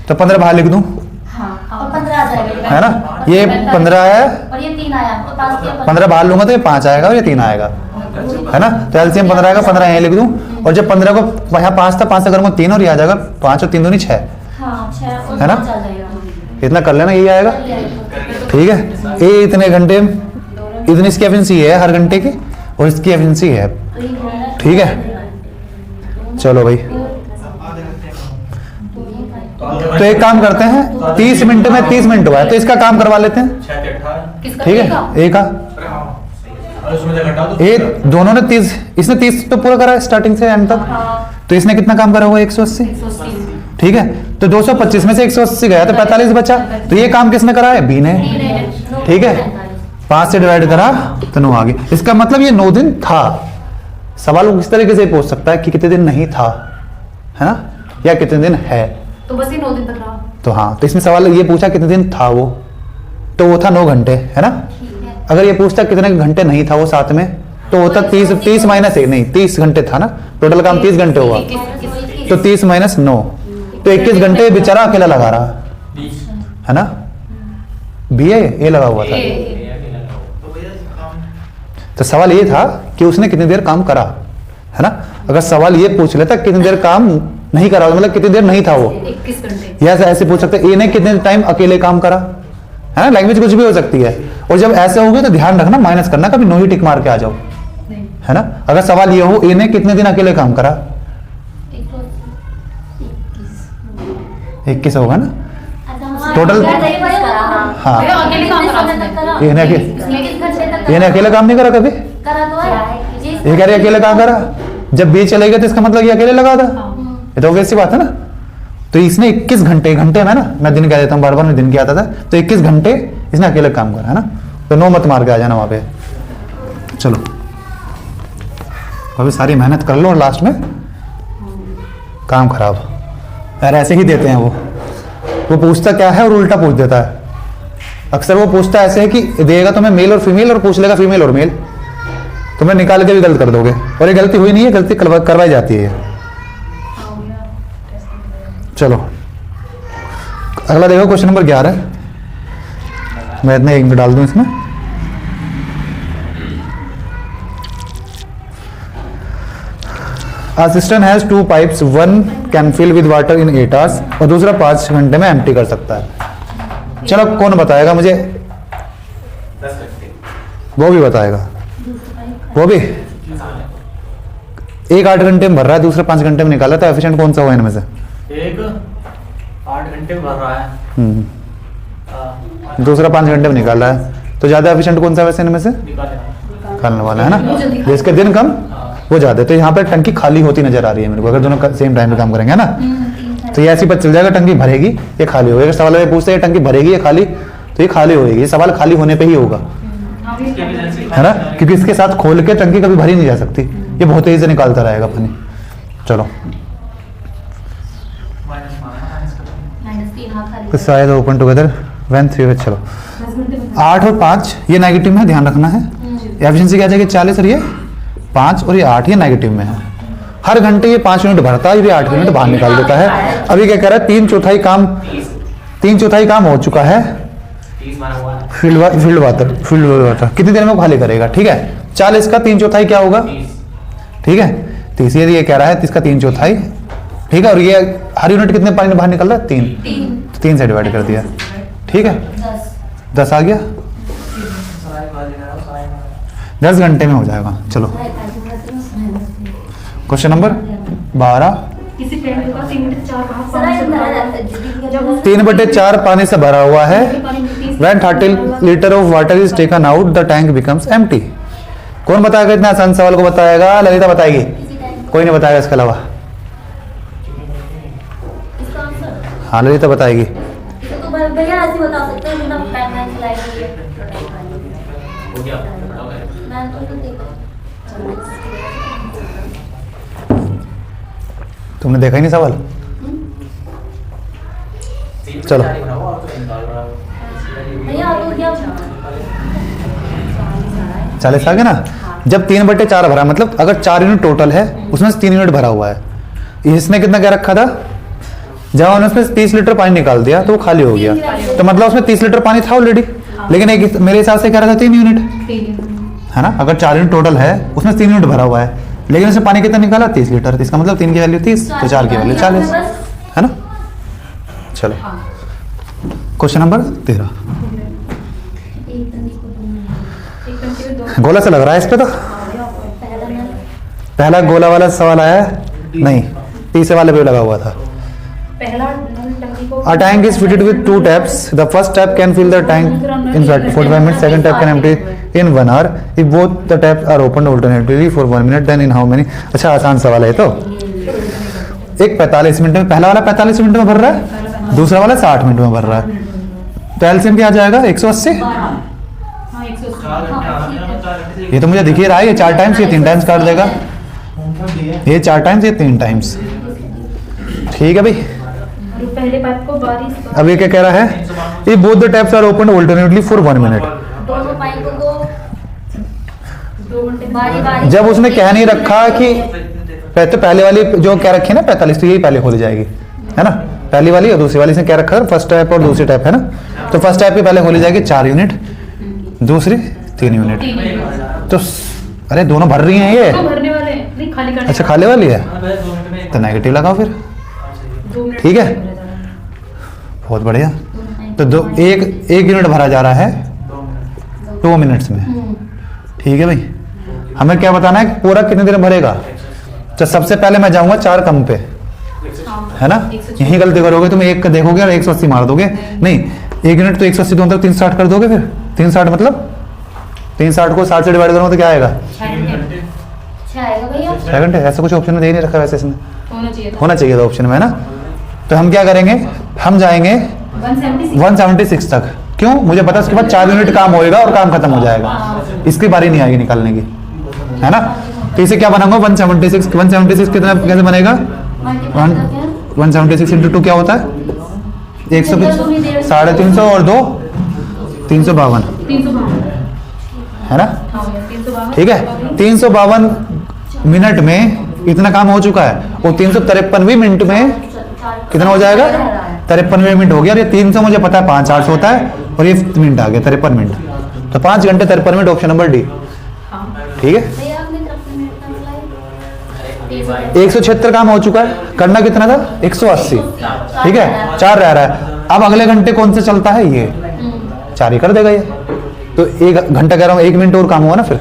तो 15 बाहर लिख दूं और 15 आ जाएगा है ना. ये 15 है और ये 3 आया तो 5 के 15 बाहर लूंगा तो ये 5 आएगा और ये 3 आएगा है ना. तो एलसीएम 15 आएगा. 15 यहाँ लिख दूं और जब 15 को यहाँ 5 था 5 से करूंगा 3 और ये आ जाएगा 5 और 3 दूनी 6 है ना. इतना कर लेना यही आएगा. ठीक है. ये इतने घंटे इतनी इसकी एफिशिएंसी है हर घंटे की और इसकी एफिशिएंसी है। ठीक है, चलो भाई, तो एक काम करते हैं, 30 मिनट में 30 मिनट हुआ है तो इसका काम करवा लेते हैं। 6 से 18 किसका ठीक देगा? है, एक का और उसमें से घटा दो। ये दोनों ने 30, इसने 30 तो पूरा करा है स्टार्टिंग से एंड तक, हाँ, तो इसने कितना काम करा हुआ है 180। 180। ठीक है, तो 225 में से 180 गया तो 45 बचा, तो ये काम किसने करा है? बी ने। ठीक है, 5 से डिवाइड करा तो 9 आ गया। इसका मतलब ये 9 दिन था। सवाल वो किस तरीके से पूछ सकता है कि कितने दिन नहीं था, है ना, या कितने दिन है। तो बस ये 9 दिन तक रहा। तो हाँ, तो इसमें सवाल ये पूछा कितने दिन था वो, तो वो था 9 घंटे, है ना। अगर ये पूछता कितने घंटे नहीं था वो साथ में, तो होता 30 माइनस 1, नहीं 30 घंटे था ना, टोटल काम 30 घंटे हुआ, तो 30 माइनस 9, तो 21 घंटे बेचारा अकेला लगा रहा, 20 है ना। बी ए लगा हुआ था। तो भैया काम तो सवाल ये था कि उसने कितनी देर काम करा, है ना। अगर सवाल ये पूछ लेता कितनी देर काम नहीं करा, मतलब कितनी देर नहीं था वो, 21 घंटे। या ऐसे पूछ सकते ए ने कितने टाइम अकेले काम करा, है ना। लैंग्वेज कुछ भी हो सकती है। और जब ऐसे होगे तो ध्यान रखना, माइनस करना, कभी नो ही टिक मार के आ जाओ, नहीं, है ना। अगर सवाल ये हो ए ने कितने दिन अकेले काम करा, 21 होगा ना। टोटल हाँ, भैया अकेले काम करा उसने। ये ने अकेले काम नहीं करा कभी। ये कह रही अकेले काम करा, जब बी चलेगा तो इसका मतलब ये अकेले लगा था, ये तो वैसी बात है ना। तो इसने 21 घंटे में ना, मैं दिन कह देता हूँ बार बार, मैं दिन क्या आता था, तो 21 घंटे इसने अकेले काम करा, है ना। तो 9 मत मार के आ जाना वहां पे। चलो अभी सारी मेहनत कर लो और लास्ट में काम खराब। यार ऐसे ही देते हैं वो पूछता क्या है और उल्टा पूछ देता है। अक्सर वो पूछता ऐसे है कि देगा तुम्हें मेल और फीमेल और पूछ लेगा फीमेल और मेल, तुम्हें निकाल के भी गलत कर दोगे। और ये गलती हुई नहीं है, गलती करवाई जाती है। चलो अगला देखो, क्वेश्चन नंबर 11। मैं इतना एक डाल दूं इसमें। A cistern has 2 pipes, one can fill with water in 8 hours और दूसरा 5 घंटे में एम्प्टी कर सकता है। चलो कौन बताएगा मुझे? 10 घंटे वो भी बताएगा, वो भी। एक 8 घंटे में भर रहा है, दूसरा 5 घंटे में निकाला, तो एफिशिएंट कौन सा हुआ इनमें से? एक 8 घंटे में भर रहा है, दूसरा 5 घंटे में निकाल रहा है, तो ज्यादा एफिशिएंट कौन सा वैसे इनमें से? निकालेगा निकालने वाला है ना, जिसके दिन कम वो ज्यादा। तो यहाँ पर टंकी खाली होती नजर आ रही है मेरे को, अगर दोनों सेम टाइम पे काम करेंगे, है ना। तो ये ऐसी पता चल जाएगा टंकी भरेगी ये खाली होगी। अगर सवाल में पूछते हैं टंकी भरेगी या खाली, तो ये खाली होगी। ये सवाल खाली होने पे ही होगा, है ना, क्योंकि इसके साथ खोल के टंकी कभी भरी नहीं जा सकती, ये बहुत तेजी से निकालता रहेगा पानी। चलो तो शायद ओपन टुगेदर व्हेन 3। चलो 8 और 5 ये नेगेटिव में, ध्यान रखना है। एफिशिएंसी क्या जाएगी 40 और ये 5 और ये 8 ये नेगेटिव में है। हर घंटे ये 5 मिनट भरता है, ये 8 मिनट बाहर निकाल देता है। अभी क्या कह रहा है, 3/4 काम हो चुका है। 30 मारा हुआ है, फील्ड वाटर कितनी देर में खाली करेगा? ठीक है, 40 का 3/4 क्या होगा? 30 ठीक है, तो इसलिए ये कह रहा है इसका 3/4। ठीक है, और ये हर यूनिट कितने पानी बाहर निकल रहा है? 3 से डिवाइड कर दिया। ठीक है, 10 आ गया, 10 घंटे में हो जाएगा। चलो क्वेश्चन नंबर 12। किसी टैंक का 3/4 भाग पानी से भरा हुआ है। जब 3/4 पानी से भरा हुआ है। When 30 litre of water is taken out the tank becomes empty. कौन बताएगा? इतना आसान सवाल को बताएगा ललिता बताएगी, कोई नहीं बताएगा इसके अलावा। हाँ ललिता बताएगी। भैया ऐसे बता सकते हैं बिना टाइमलाइन स्लाइड किए। हो गया, बड़ा हो गया। मैं तो देखो तुमने देखा ही नहीं सवाल। चलो भैया आप लोग क्या 40 आ गया ना। जब 3/4 भरा, मतलब अगर 4 यूनिट टोटल है उसमें से 3 यूनिट भरा हुआ है। इसने कितना क्या रखा था? जब हमने उसमें 30 लीटर पानी निकाल दिया तो वो खाली हो गया, तो मतलब उसमें 30 लीटर पानी था ऑलरेडी। लेकिन एक मेरे हिसाब से कह रहा था 3 यूनिट, है ना। अगर 4 यूनिट टोटल है उसमें 3 यूनिट भरा हुआ है, लेकिन उसमें पानी कितना निकाला? 30 लीटर। तो इसका मतलब 3 की वैल्यू 30 तो 4 की वैल्यू 40, है ना। चलो क्वेश्चन नंबर 13। गोला से लग रहा है इस पे तो। पहला नल पहला गोला वाला सवाल आया है नहीं, तीसरे वाले पे लगा हुआ था। पहला नल टंकी को A tank is fitted with 2 taps. The first tap can fill the tank in 45 minutes. Second tap can empty in 1 hour. If both the taps are opened alternately for 1 minute, then in how many? अच्छा आसान सवाल है तो। एक 45 मिनट में, पहला वाला 45 मिनट में भर रहा है, दूसरा वाला 60 मिनट में भर रहा है। तो एलसीएम क्या आ जाएगा 180। हाँ 180 4 घंटे आना है, 4 घंटे से ये तो मुझे दिख ही रहा है, ये 4 टाइम्स, ये 3 टाइम्स काट देगा। ये 4 टाइम्स, ये 3 टाइम्स। ठीक है भाई। और पहले पाइप को बारिश अब ये क्या कह रहा है, ये both the taps are open alternately for 1 minute. दोनों पाइपों को 2 घंटे बारी बारी जब उसने कह नहीं रखा कि तो पहले वाली जो क्या रखी है ना 45, तो यही पहले खोली जाएगी, है ना। पहली वाली और दूसरी वाली से क्या रखा है, फर्स्ट टैप और दूसरी टैप, है ना। तो फर्स्ट टैप की पहले खोली जाएगी 4 यूनिट, दूसरी 3 यूनिट। तो अरे दोनों भर रही हैं ये। तो भरने वाले नहीं, खाली करने अच्छा खाली वाली है, 2 मिनट में तो नेगेटिव लगाओ फिर। 2 मिनट ठीक है, बहुत बढ़िया। तो एक यूनिट भरा जा रहा है 2 मिनट्स में। ठीक है भाई, हमें क्या बताना है कि पूरा कितने देर में भरेगा। तो सबसे पहले मैं जाऊंगा 4 कम पे, है ना। यही गलती करोगे तुम, एक का देखोगे और 180 मार दोगे। नहीं, 1 यूनिट तो 180 दोनों तक 360 कर दोगे। फिर 360 मतलब 360 को 60 से डिवाइड करोगे तो क्या आएगा, 6 आएगा भैया। 6 घंटे। ऐसा कुछ ऑप्शन में दे ही नहीं रखा वैसे इसमें, होना चाहिए था ऑप्शन में, है ना। तो हम क्या करेंगे, हम जाएंगे 176 तक। क्यों, मुझे पता है उसके बाद 4 यूनिट काम होएगा और काम खत्म हो जाएगा, इसकी बारी नहीं आएगी निकालने की, है ना। तो इसे क्या बनाऊंगा 176 कितना कैसे बनेगा, 176 इंटू 2 क्या होता है 120, 350 और 2 352, 352 है ना। 352 ठीक है, 352 मिनट में इतना काम हो चुका है। और 353 मिनट में कितना हो जाएगा, 53 मिनट हो गया। और ये 300 मुझे पता है 5-8 होता है, और ये मिनट आ गया 53 मिनट। तो 5 घंटे 53 मिनट, ऑप्शन नंबर डी। ठीक है, भैया आपने कितने मिनट का लगाया? 176 काम हो चुका है, करना कितना था 180। ठीक है, 4 रह रहा है। अब अगले घंटे कौन सा चलता है, ये 4 ही कर देगा ये। तो 1 घंटा कह रहा हूँ, 1 मिनट और काम हुआ ना फिर।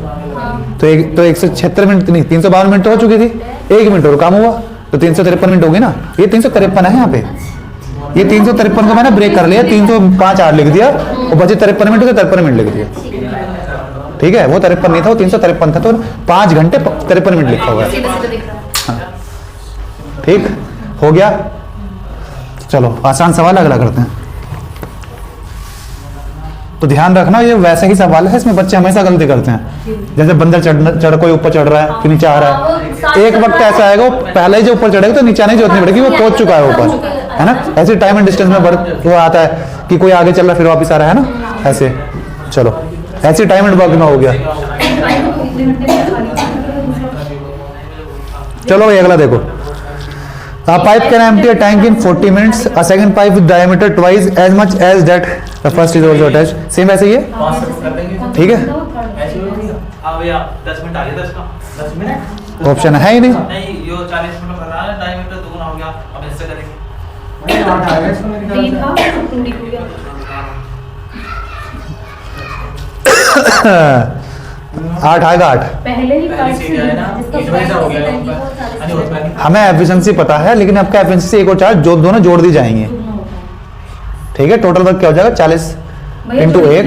तो 176 मिनट नहीं, 352 मिनट तो हो चुकी थी, 1 मिनट और काम हुआ, तो 353 मिनट हो गई ना। ये 353 है यहाँ पे, ये 353 को मैंने ब्रेक कर लिया, 305 आर लिख दिया और बचे 53 मिनट के 53 मिनट लिख दिया। ठीक है, वो 53 नहीं था, वो 353 था। तो 5 घंटे 53 मिनट लिखा हुआ है। सीधा सीधा दिख रहा है। ठीक हो गया। चलो आसान सवाल अगला करते हैं। तो ध्यान रखना, ये वैसे ही सवाल है, इसमें बच्चे हमेशा गलती करते हैं। जैसे बंदर चढ़ कोई ऊपर चढ़ रहा है कि नीचे आ रहा है, एक वक्त ऐसा आएगा वो पहले ही जो ऊपर चढ़ेगा तो नीचे नहीं जरूरत नहीं पड़ेगी, वो पहुंच चुका है ऊपर, है ना। ऐसे टाइम एंड डिस्टेंस में वो आता है कि कोई आगे चल रहा फिर वापिस आ रहा है ना, ऐसे। चलो ऐसे टाइम एंड वर्क में हो गया। चलो भाई अगला देखो। A pipe can empty a tank in 40 minutes. A second pipe with diameter twice as much as that the first is also attached. Same ऐसे ही है, 5 सेकंड कर देंगे। ठीक है। ऐसे ही होगी। हाँ भैया 10 मिनट आगे 10 मिनट ऑप्शन है ही नहीं। नहीं, यो 40 मिनट कर रहा है, 2.5 मिनट तो दुगना हो गया। अब ऐसे करेंगे। 3 था, 2 लिख लिया। 8 आएगा 8। पहले ही पहले पाइप से क्या है ना, से इस वजह से हो गया नहीं होता नहीं। हमें एफिशिएंसी पता है, लेकिन आपका एफिशिएंसी 1 और 4 जो दोनों जोड़ दी जाएंगी। ठीक है, टोटल वर्क क्या हो जाएगा 40 इंटू 1,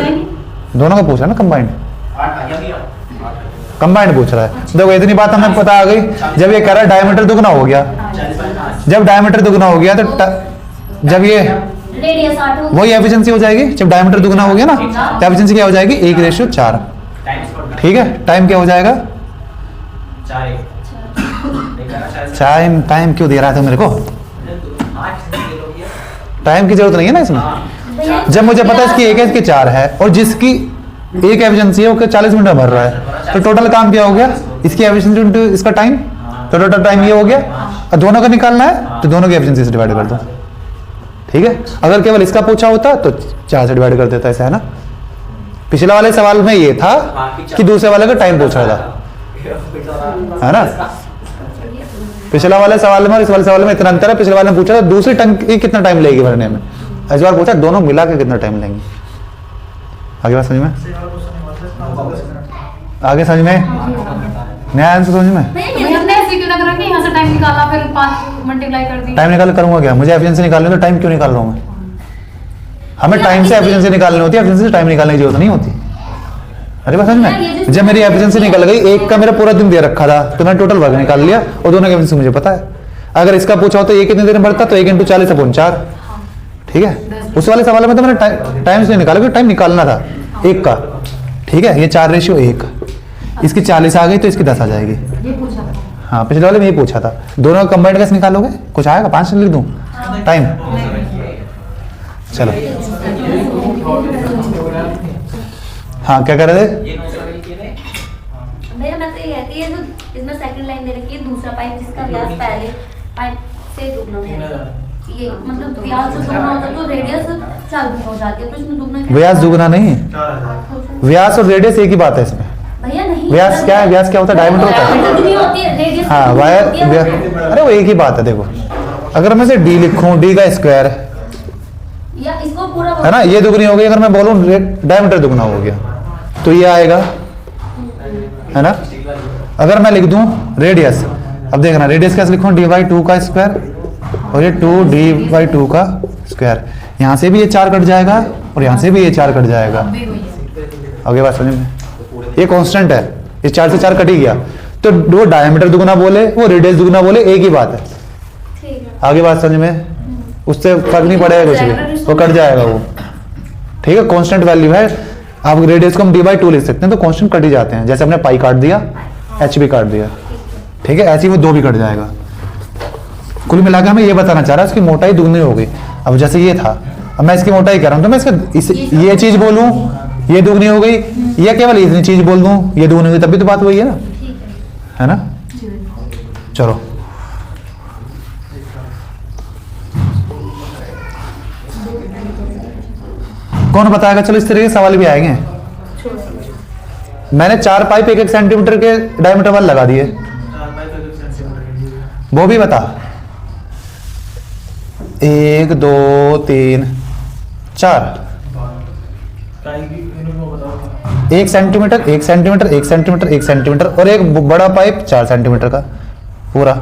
दोनों का पूछ रहा है ना, कंबाइंड 8 आ गया भैया। कंबाइंड पूछ रहा है। देखो इतनी बात हमें पता आ गई, जब ये कह रहा है डायमीटर दुगना हो गया, जब डायमीटर दुगना हो गया तो जब ये रेडियस 8 हो वही एफिशिएंसी हो जाएगी। जब डायमीटर दुगना हो गया ना तो एफिशिएंसी क्या हो जाएगी 1:4। ठीक है, टाइम क्या हो जाएगा, टाइम क्यों दे रहा था मेरे को, टाइम की जरूरत नहीं है ना इसमें। भैया। जब मुझे पता है इसकी 1 है, इसकी 4 है, और जिसकी एक एफिशिएंसी है वो 40 मिनट में भर रहा है, तो टोटल काम क्या हो गया, इसकी एफिशिएंसी इंटू इसका टाइम, तो टोटल टाइम ये हो गया। और दोनों का निकालना है तो दोनों की एफिशिएंसी से डिवाइड कर दो। ठीक है, अगर केवल इसका पूछा होता तो 4 से डिवाइड कर देता, ऐसा है ना। पिछले वाले सवाल में ये था कि दूसरे वाले का टाइम पूछ रहा था, है ना। पिछला वाले सवाल में और इस वाले सवाल में इतना अंतर है। पिछले वाले में पूछा था दूसरी टंकी कितना टाइम लेगी भरने में, इस बार पूछा दोनों मिला के कितना टाइम लेंगे। आगे बात समझ में, आगे समझ में? नया आंसर समझ में? भैया हमने ऐसे क्यों ना करा कि यहाँ से टाइम निकाला फिर 5 मल्टीप्लाई कर दी। टाइम निकाल करूंगा क्या? मुझे एफिशिएंसी निकालनी है तो टाइम क्यों निकाल रहा हूँ मैं? हमें टाइम से एफिशिएंसी निकालनी होती है, एफिशिएंसी से टाइम निकालने की जरूरत नहीं होती। अरे बस समझ में? जब मेरी एफिशिएंसी निकल गई, एक का मेरा पूरा दिन दे रखा था तो मैंने टोटल वर्क निकाल लिया और दोनों की एफिशिएंसी मुझे पता है। अगर इसका पूछा हो तो ये कितने देर में बढ़ता, तो 1 × 40 / 4। ठीक है, उस वाले सवाल में तो मैंने टाइम से नहीं निकाला क्योंकि टाइम निकालना था एक का। ठीक है, ये 4:1, इसकी 40 आ गई तो इसकी 10 आ जाएगी। ये पूछा था। हाँ, पिछले वाले में ये पूछा था। दोनों का कंबाइंड कैसे निकालोगे? कुछ आएगा? 5 लिख दूं टाइम? चलो हाँ, क्या कर रहे थे? भैया मैं तो ये कहती है, जो इसमें सेकंड लाइन दे रखी है, दूसरा पाइप जिसका व्यास पहले पाइप से दुगना है, ये मतलब व्यास जो दुगना होता है तो रेडियस 4 गुना हो जाती है, तो इसमें दुगना क्या? व्यास दुगना नहीं, व्यास और रेडियस एक ही बात है इसमें। भैया नहीं, व्यास क्या है? व्यास क्या होता है? डायमीटर होता है। दुगनी होती है, रेडियस हाँ, वायर, अरे वो एक ही बात है। देखो, अगर मैं से डी लिखूं, डी का स्क्वायर या इसको पूरा है ना, ये दुगनी हो गई। अगर मैं बोलूं डायमीटर दुगना हो गया तो ये आएगा, है ना। अगर मैं लिख दूं रेडियस, अब देखना रेडियस कैसे लिखूं, d/2 का स्क्वायर और ये 2d/2 का स्क्वायर। यहाँ से भी ये 4 कट जाएगा और यहाँ से भी ये 4 कट जाएगा। आगे बात समझ में? ये कांस्टेंट है, इस 4 से 4 कट ही गया, तो वो डायमीटर दुगना बोले, वो रेडियस दुगना बोले, एक ही बात है। ठीक है। आगे बात समझ में? उससे फर्क नहीं पड़ेगा कुछ भी, वो कट जाएगा वो। ठीक है, कांस्टेंट वैल्यू है। आप रेडियस को हम d/2 लिख सकते हैं, तो कांस्टेंट कट ही जाते हैं। जैसे हमने पाई काट दिया, h भी काट दिया। ठीक है, ऐसे ही वो 2 भी कट जाएगा। कुल मिलाकर हमें ये बताना चाह रहा है इसकी मोटाई दुगनी हो गई। अब जैसे ये था, अब मैं इसकी मोटाई कह रहा हूँ, तो मैं इसका ये चीज बोलूं ये दुगनी हो गई, या केवल इतनी चीज बोल दूं ये दुगनी हुई, तब भी तो बात वही है ना, है ना। चलो कौन बताएगा? चलो इस तरह के सवाल भी आएंगे। मैंने 4 पाइप 1-1 सेंटीमीटर के डायमीटर वाले लगा दिए, वो भी बता। 1 2 3 4 1 सेंटीमीटर 1 सेंटीमीटर 1 सेंटीमीटर 1 सेंटीमीटर और एक बड़ा पाइप 4 सेंटीमीटर का पूरा।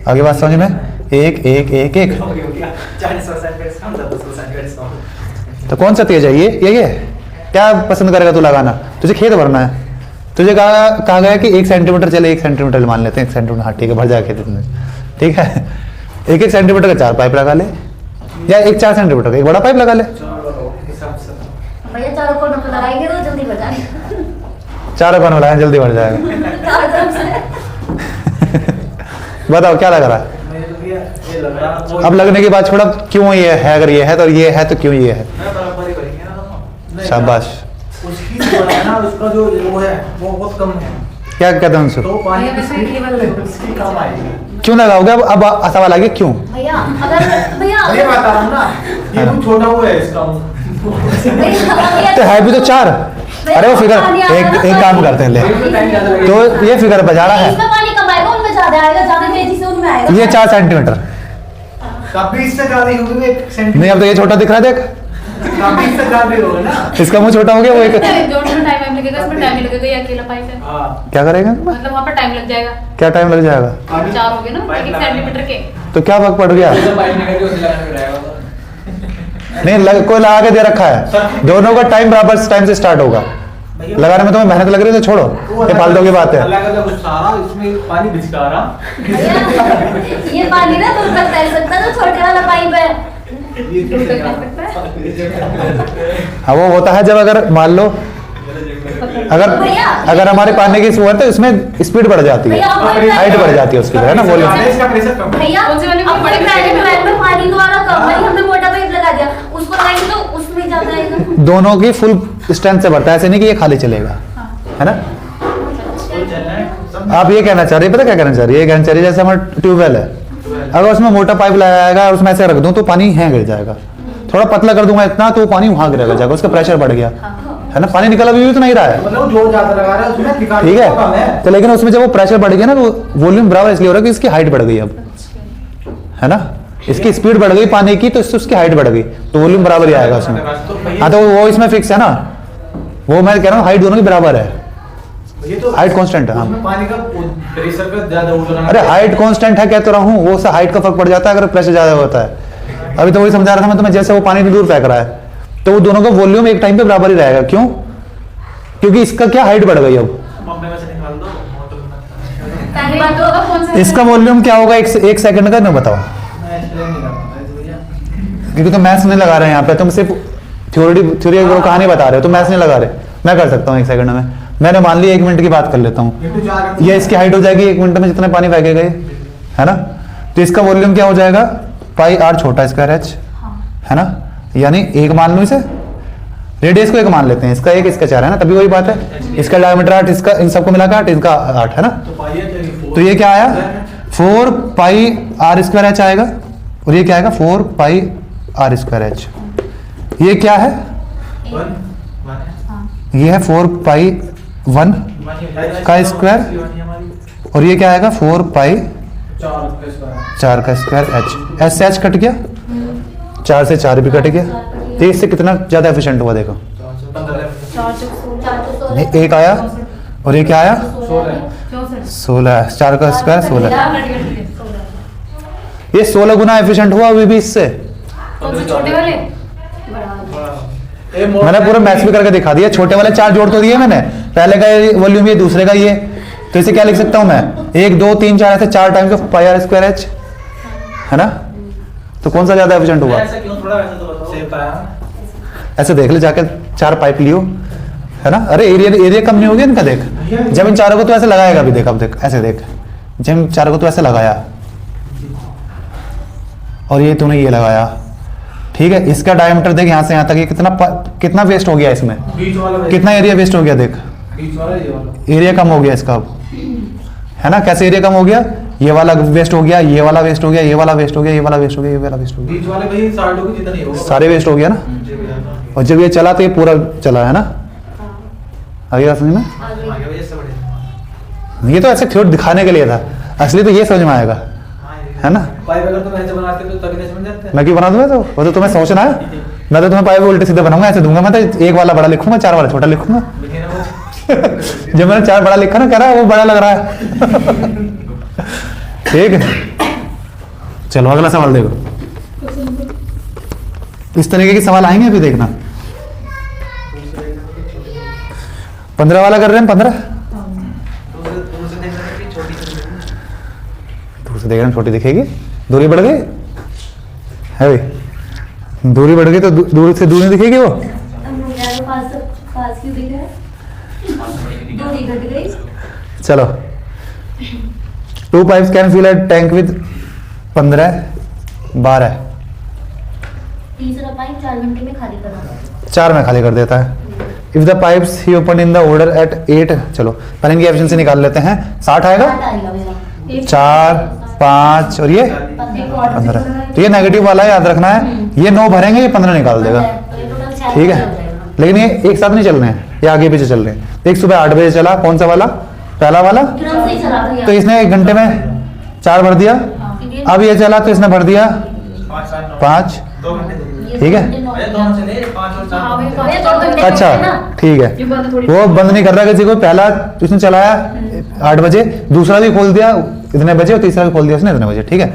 आगे बात समझ में? 1 1 1 1 तो कौन सा तेज है? ये क्या पसंद करेगा तू लगाना? तुझे खेत भरना है, तुझे कहा गया कि 1 सेंटीमीटर, चले 1 सेंटीमीटर मान लेते हैं, 1 सेंटीमीटर। हाँ ठीक है, भर जाएगा खेत में। ठीक है, 1 सेंटीमीटर का 4 पाइप लगा ले, या 1 4 सेंटीमीटर का एक बड़ा पाइप लगा ले। भैया चारों कोनों पे लगाएंगे तो जल्दी बढ़ जाएगा। चारों कोनों लगाएं जल्दी बढ़ जाएगा। चारों तरफ से। बताओ क्या लग रहा है? अब लगने के बाद छोड़ा, क्यों ये है? अगर ये है तो ये है, तो क्यों ये है? शाबाश। उसकी जो है ना, उसका जो वो है वो बहुत कम है। क्या कहते हैं उनसे? तो पानी उसकी कम आएगी। क्यों लगाओगे? अब सवाल आ गया क्यों? भैया अगर भैया ये बता रहा हूँ ना, ये कुछ छोटा हुआ है इसका। तो है भी तो 4। अरे वो फिगर एक काम करते हैं, ले तो ये फिगर बजा रहा है, इसमें पानी कम आएगा, उनमें ज्यादा आएगा, ज्यादा तेजी से उनमें आएगा। ये 4 सेंटीमीटर। कभी इससे ज्यादा ही होगी, 1 सेंटीमीटर। नहीं, अब तो ये छोटा दिख रहा है, देख कभी इससे ज्यादा ही होगा ना। इसका मुंह छोटा हो गया, वो एक दोनों टाइम लगेगा, इसमें टाइम लगेगा, ये अकेला पाइप है, हाँ, क्या करेगा? मतलब वहाँ पर टाइम लग जाएगा। क्या टाइम लग जाएगा? 4 हो गए ना 1 सेंटीमीटर के। तो क्या वक्त पड़ गया? नहीं कोई लगा के दे रखा है, दोनों का टाइम बराबर टाइम से स्टार्ट होगा। लगाने में तुम्हें मेहनत लग रही है तो छोड़ो, ये फालतू की बात है। अलग-अलग सारा इसमें पानी भिजका रहा। ये पानी ना दूर तक फैल सकता है, तो छोटे वाला पाइप है। हाँ, वो होता है जब अगर मान लो अगर हमारे पानी की सूरत है, इसमें स्पीड बढ़ जाती है, हाइट बढ़ जाती है उसकी, है ना, वॉल्यूम। भैया अब बड़े पाइप में पानी द्वारा कम है, हमने मोटा पाइप लगा दिया, उसको लगाएंगे तो उसमें ज्यादा आएगा। दोनों की फुल स्ट्रेंथ से बढ़ता है, ऐसे नहीं कि ये खाली चलेगा, है ना। आप ये कहना चाह रहे हैं, पता क्या कहना चाह रही है? ये कहना चाह रही है जैसे हमारा ट्यूबवेल है, अगर उसमें मोटा पाइप लगाएगा और उसमें ऐसे रख दूं तो पानी यहाँ गिर जाएगा, थोड़ा पतला कर दूंगा इतना तो पानी वहां गिरेगा जाएगा, उसका प्रेशर बढ़ गया, है ना, पानी निकल अभी तो नहीं रहा है, मतलब जो ज्यादा लगा रहा है उसमें निकाल ठीक है। तो लेकिन उसमें जब वो प्रेशर बढ़ गया ना, तो वॉल्यूम बराबर इसलिए हो रहा है कि इसकी हाइट बढ़ गई अब, है ना, इसकी स्पीड बढ़ गई पानी की, तो इससे उसकी हाइट बढ़ गई, तो वॉल्यूम बराबर ही आएगा उसमें। हाँ, तो वो इसमें फिक्स है ना, वो मैं कह रहा हूँ हाइट दोनों की बराबर है, ये तो हाइट कांस्टेंट है। हाँ। उसमें पानी का प्रेशर का ज्यादा ऊपर अरे हाइट कांस्टेंट है कह तो रहा हूँ, वो से हाइट का फर्क पड़ जाता है अगर प्रेशर ज्यादा होता है। अभी तो वही समझा रहा था मैं तुम्हें, जैसे वो पानी दूर फेंक रहा है तो वो दोनों का वॉल्यूम एक टाइम पे बराबर ही रहेगा। क्यों? क्योंकि इसका क्या हाइट बढ़ गई अब, पंप में से निकाल दो मोटर में। पहली बात तो कौन सा इसका वॉल्यूम क्या होगा एक सेकंड का, ना बताओ, मैं एक्सप्लेन नहीं कर पाऊंगा भैया। क्योंकि तुम मैथ्स नहीं लगा रहे हैं यहाँ पे, तुम सिर्फ थ्योरी वो कहानी बता रहे हो, तुम मैथ्स नहीं लगा रहे। मैं कर सकता हूँ एक सेकंड में, मैंने मान लिया 1 मिनट की बात कर लेता हूँ, ये तो 4 ये इसकी हाइट हो जाएगी 1 मिनट में जितने पानी फेंके गए, है ना। तो इसका वॉल्यूम क्या हो जाएगा, पाई आर छोटा स्क्वायर एच, है ना। यानी 1 मान लो इसे, रेडियस को 1 मान लेते हैं, इसका 1 इसका 4 है ना, तभी वही बात है। इसका डायमीटर 8, इसका इन सबको मिलाकर 8, इसका 8 है ना। तो पाइए तो तो ये क्या आया 4 पाई आर स्क्वायर एच आएगा, और ये क्या आएगा 4 पाई आर स्क्वायर एच। ये क्या है, 1 ये है 4 पाई 1 का स्क्वायर, और ये क्या आएगा 4 पाई 4 का स्क्वायर एच। एच से एच कट गया, 4 से 4 भी कट गया, तो इससे कितना ज्यादा एफिशिएंट हुआ देखो। 416 नहीं, 1 आया और ये क्या आया 16, 4 का स्क्वायर 16, ये 16 गुना एफिशिएंट हुआ अभी भी इससे। कौन से छोटे वाले? मैंने पूरा मैथ्स भी करके दिखा दिया, छोटे वाले 4 जोड़ तो दिए मैंने, पहले का वॉल्यूम ये, दूसरे का ये, तो इसे क्या लिख सकता हूं मैं 1 2 3 4 ऐसे 4 times of pi r square h, है ना। तो कौन सा ज्यादा एफिशिएंट हुआ, ऐसा क्यों, थोड़ा वैसा तो बताओ। सेम पाया ऐसे देख ले जाकर 4 पाइप लियो, है ना। अरे एरिया कम नहीं हो गया इनका, देख जब इन चारों को तो ऐसे लगाएगा भी, देख अब देख ऐसे देख, जब इन चारों को तो ऐसे लगाया और ये तूने ये लगाया, ठीक है। इसका डायमीटर देख यहाँ से यहाँ तक, ये कितना वेस्ट हो गया इसमें, बीच वाला कितना एरिया वेस्ट हो गया देख, बीच वाला ये वाला एरिया कम हो गया इसका अब, है ना। कैसे एरिया कम हो गया, ये वाला वेस्ट हो गया, ये वाला वेस्ट हो गया, ये वाला वेस्ट हो गया, ये वाला वेस्ट हो गया, ये वाला वेस्ट हो गया, बीच वाले भाई 60 की जितना ही होगा सारे वेस्ट हो गया ना। जी भैया। और जब ये चला तो ये पूरा चला, है ना। आगे बात समझ में, आगे भैया इससे बड़े ये तो ऐसे थ्योरी दिखाने के लिए था, असली तो ये समझ में आएगा, है ना। पाइप अगर तुम ऐसे बनाते तो तभी नहीं समझ जाते। मैं क्यों बना दूंगा, तो वो तो तुम्हें सोचना है, मैं तो तुम्हें पाइप उल्टे सीधे बनाऊंगा, ऐसे दूंगा मैं तो, 1 वाला बड़ा लिखूंगा 4 वाला छोटा लिखूंगा। लिखे ना वो जब मैंने 4 बड़ा लिखा ना, कह रहा है वो बड़ा लग रहा है। ठीक है, चलो अगला सवाल देखो, इस तरीके के सवाल आएंगे अभी देखना। 15 वाला कर रहे हैं, 15 दूर से देखने की छोटी दूर से देख रहे हैं, छोटी दिखेगी, दूरी बढ़ गई है भाई, दूरी बढ़ गई तो दूर से दूर नहीं दिखेगी वो। पास क्यों दिख रहा है, दूरी घट गई। चलो 2 pipes can fill a tank with 15 12, तीसरा पाइप 4 घंटे में खाली करना। 4 में खाली कर देता है। इफ द पाइप्स ही open in the order at 8, चलो पहले इनकी एफिशिएंसी निकाल लेते हैं, 60 आएगा, 4 5 और ये 15, तो ये नेगेटिव वाला है, याद रखना है, ये 9 भरेंगे, ये 15 निकाल देगा, ठीक है। लेकिन ये एक साथ नहीं चल रहे हैं, ये आगे पीछे चल रहे हैं। एक सुबह 8 बजे चला, कौन सा वाला, पहला वाला, तुरंत से ही चला भैया। तो इसने 1 घंटे में 4 भर दिया, अब ये चला तो इसने भर दिया 5, 2 घंटे ठीक है। भैया दोनों चले 5 और 4 हाँ, वही भैया 2 घंटे अच्छा है ना। ठीक ये है, बंद थोड़ी, वो बंद नहीं कर रहा किसी को, पहला उसने चलाया 8 बजे, दूसरा भी खोल दिया इतने बजे, और तीसरा भी खोल दिया उसने इतने बजे, ठीक है।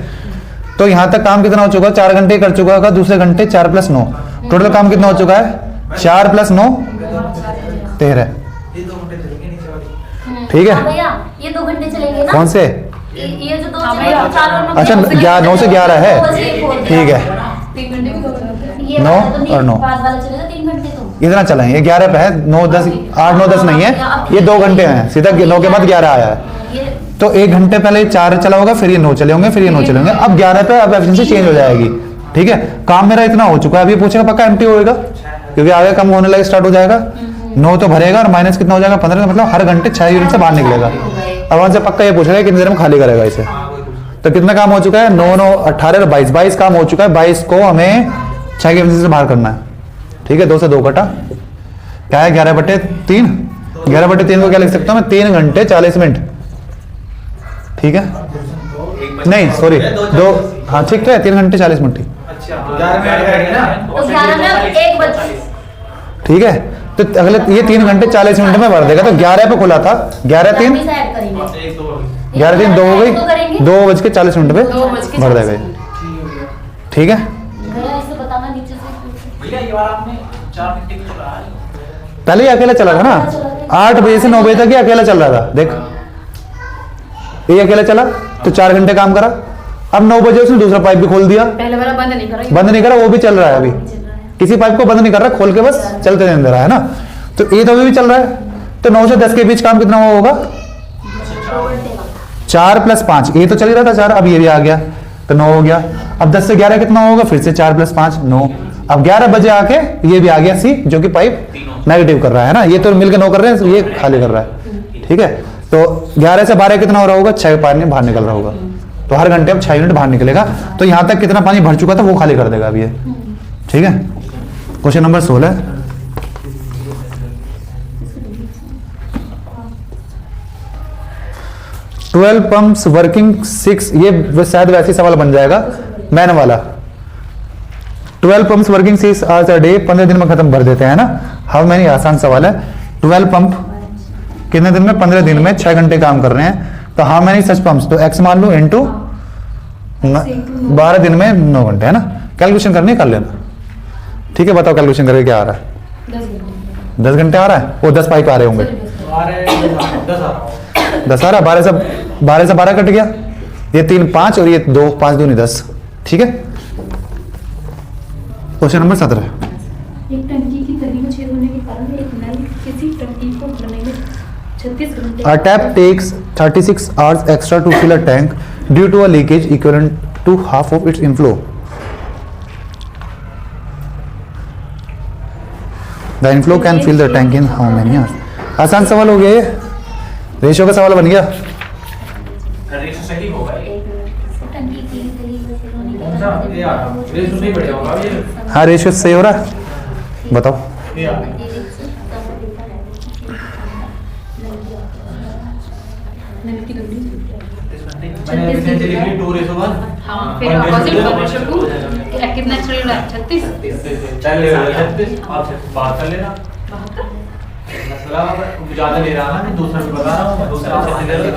तो यहाँ तक काम कितना हो चुका, 4 घंटे कर चुका होगा, दूसरे घंटे 4 + 9, टोटल काम कितना हो चुका है 4 + 9 13, ये 2 घंटे चलेंगे नीचे वाली। ठीक है। हाँ भैया ये 2 घंटे चलेंगे ना। कौन से, ये जो 2 हाँ चलेंगे, भैया। 4 और 9 अच्छा 9 से 11 है, ठीक है। 3 घंटे भी 2 घंटे। ये 9 वाला तो नहीं, और 9 बाद वाला चलेगा 3 घंटे तो। इतना चला है, ये 11 पे है, 9 10 8 9 10 नहीं है, ये 2 घंटे हैं, सीधा 9 के बाद 11 आया है। ये तो 1 घंटे पहले 4 चला होगा, फिर ये 9 चले होंगे, फिर ये 9 चले होंगे, अब 11 पे अब एफिशिएंसी चेंज हो जाएगी, ठीक है। काम मेरा इतना हो चुका है, अब ये पूछेगा पक्का एम्प्टी होएगा, क्योंकि आगे कम होने लगे स्टार्ट हो जाएगा, 9 तो भरेगा और माइनस कितना हो जाएगा 15, का मतलब हर घंटे 6 यूनिट से बाहर निकलेगा। अब वहां से पक्का ये पूछेगा कितनी देर में खाली करेगा इसे। तो कितना काम हो चुका है, 9 9 18 और 22 काम हो चुका है, 22 को हमें 6 की एफिशिएंसी से बाहर करना है, ठीक है। 2 से 2 कटा, क्या है 11/3, 11/3 को क्या लिख सकता हूँ मैं, 3 घंटे 40 मिनट, ठीक है। नहीं सॉरी 2, हाँ ठीक है, 3 घंटे 40 मिनट, ठीक, अच्छा 11 में ऐड करेंगे ना तो 11 में अब 1 बज, ठीक है। तो अगले ये 3 घंटे 40 मिनट में भर देगा। तो 11 पे खुला था, 11:03 वापस ऐड करेंगे। 1 2 11:03 2 हो गई, तो करेंगे। 2:40 पे 2:40 भर देगा ये। ठीक है, भैया इसे बताना नीचे से। भैया ये वाला आपने 4 घंटे क्यों चला है? पहले ही अकेला चला था ना, 8 बजे से 9 बजे तक ये अकेला चल रहा था। देख ये अकेला चला तो 4 घंटे काम करा। अब 9 बजे उसने दूसरा पाइप भी खोल दिया, पहले वाला बंद नहीं करा, बंद नहीं करा, वो भी चल रहा है अभी। किसी पाइप को बंद नहीं कर रहा, खोल के बस चलते रहने दे रहा है ना। तो ये तो अभी भी चल रहा है। तो 9 से 10 के बीच काम कितना हुआ होगा? 4 + 5, ये तो चल ही रहा था 4, अब ये भी आ गया तो 9 हो गया। अब 10 से 11 कितना होगा? फिर से 4 + 5 9। अब 11 बजे आके ये भी आ गया सी, जो कि पाइप नेगेटिव कर रहा है ना। ये तो मिलकर 9 कर रहे हैं, ये खाली कर रहा है। ठीक है, तो 11 से 12 कितना हो रहा होगा? 6 पानी बाहर निकल रहा होगा। तो हर घंटे अब 6 यूनिट बाहर निकलेगा। तो यहाँ तक कितना पानी भर चुका था वो खाली कर देगा अब ये। ठीक है, question number 16। Twelve pumps working 6, ये शायद वैसे सवाल बन जाएगा मैन वाला। 12 pumps working 6 hours a day, 15 दिन में खत्म भर देते हैं ना। हाउ मैनी, आसान सवाल है। 12 पंप कितने दिन में? 15 दिन में 6 घंटे काम कर रहे हैं। तो हाउ मैनी सच पंप्स, तो x मान लो इनटू 12 दिन में 9 घंटे है ना। कैलकुलेशन करनी कर लेना। ठीक है, बताओ कैलकुलेशन करके क्या आ रहा है? 10 घंटे आ रहा है, वो 10 पाइप आ रहे होंगे। 10 आ रहा है। 10 आ रहा है, 12 से 12 कट गया, ये 3 5 और ये 2 5 दूनी 10। ठीक है, क्वेश्चन नंबर 17। एक टंकी की तली में छेद होने के कारण एक नल किसी टंकी को भरने में 36 घंटे। A tap takes 36 hours extra to fill a tank due to a leakage equivalent to half of its inflow. The inflow can fill the tank in how many hours? आसान सवाल हो गया ये, रेशियो का सवाल बन गया। रेशो सही होगा ये। टंकी की गली में से होने के कौन सा? ये आ रहा। रेशो नहीं बढ़िया होगा ये। हाँ, रेशियो सही हो रहा है, बताओ। ये आ रहा। नल की दूरी। मैंने एफिशिएंसी लिखी 2:1। हाँ, फिर अपोजिट 1:2 कितना एक्स्ट्रा रहा है? 36 पहले 36 आप बात कर लेना। मतलब ज्यादा ले रहा ना, दूसरा भी बता रहा हूं, दूसरा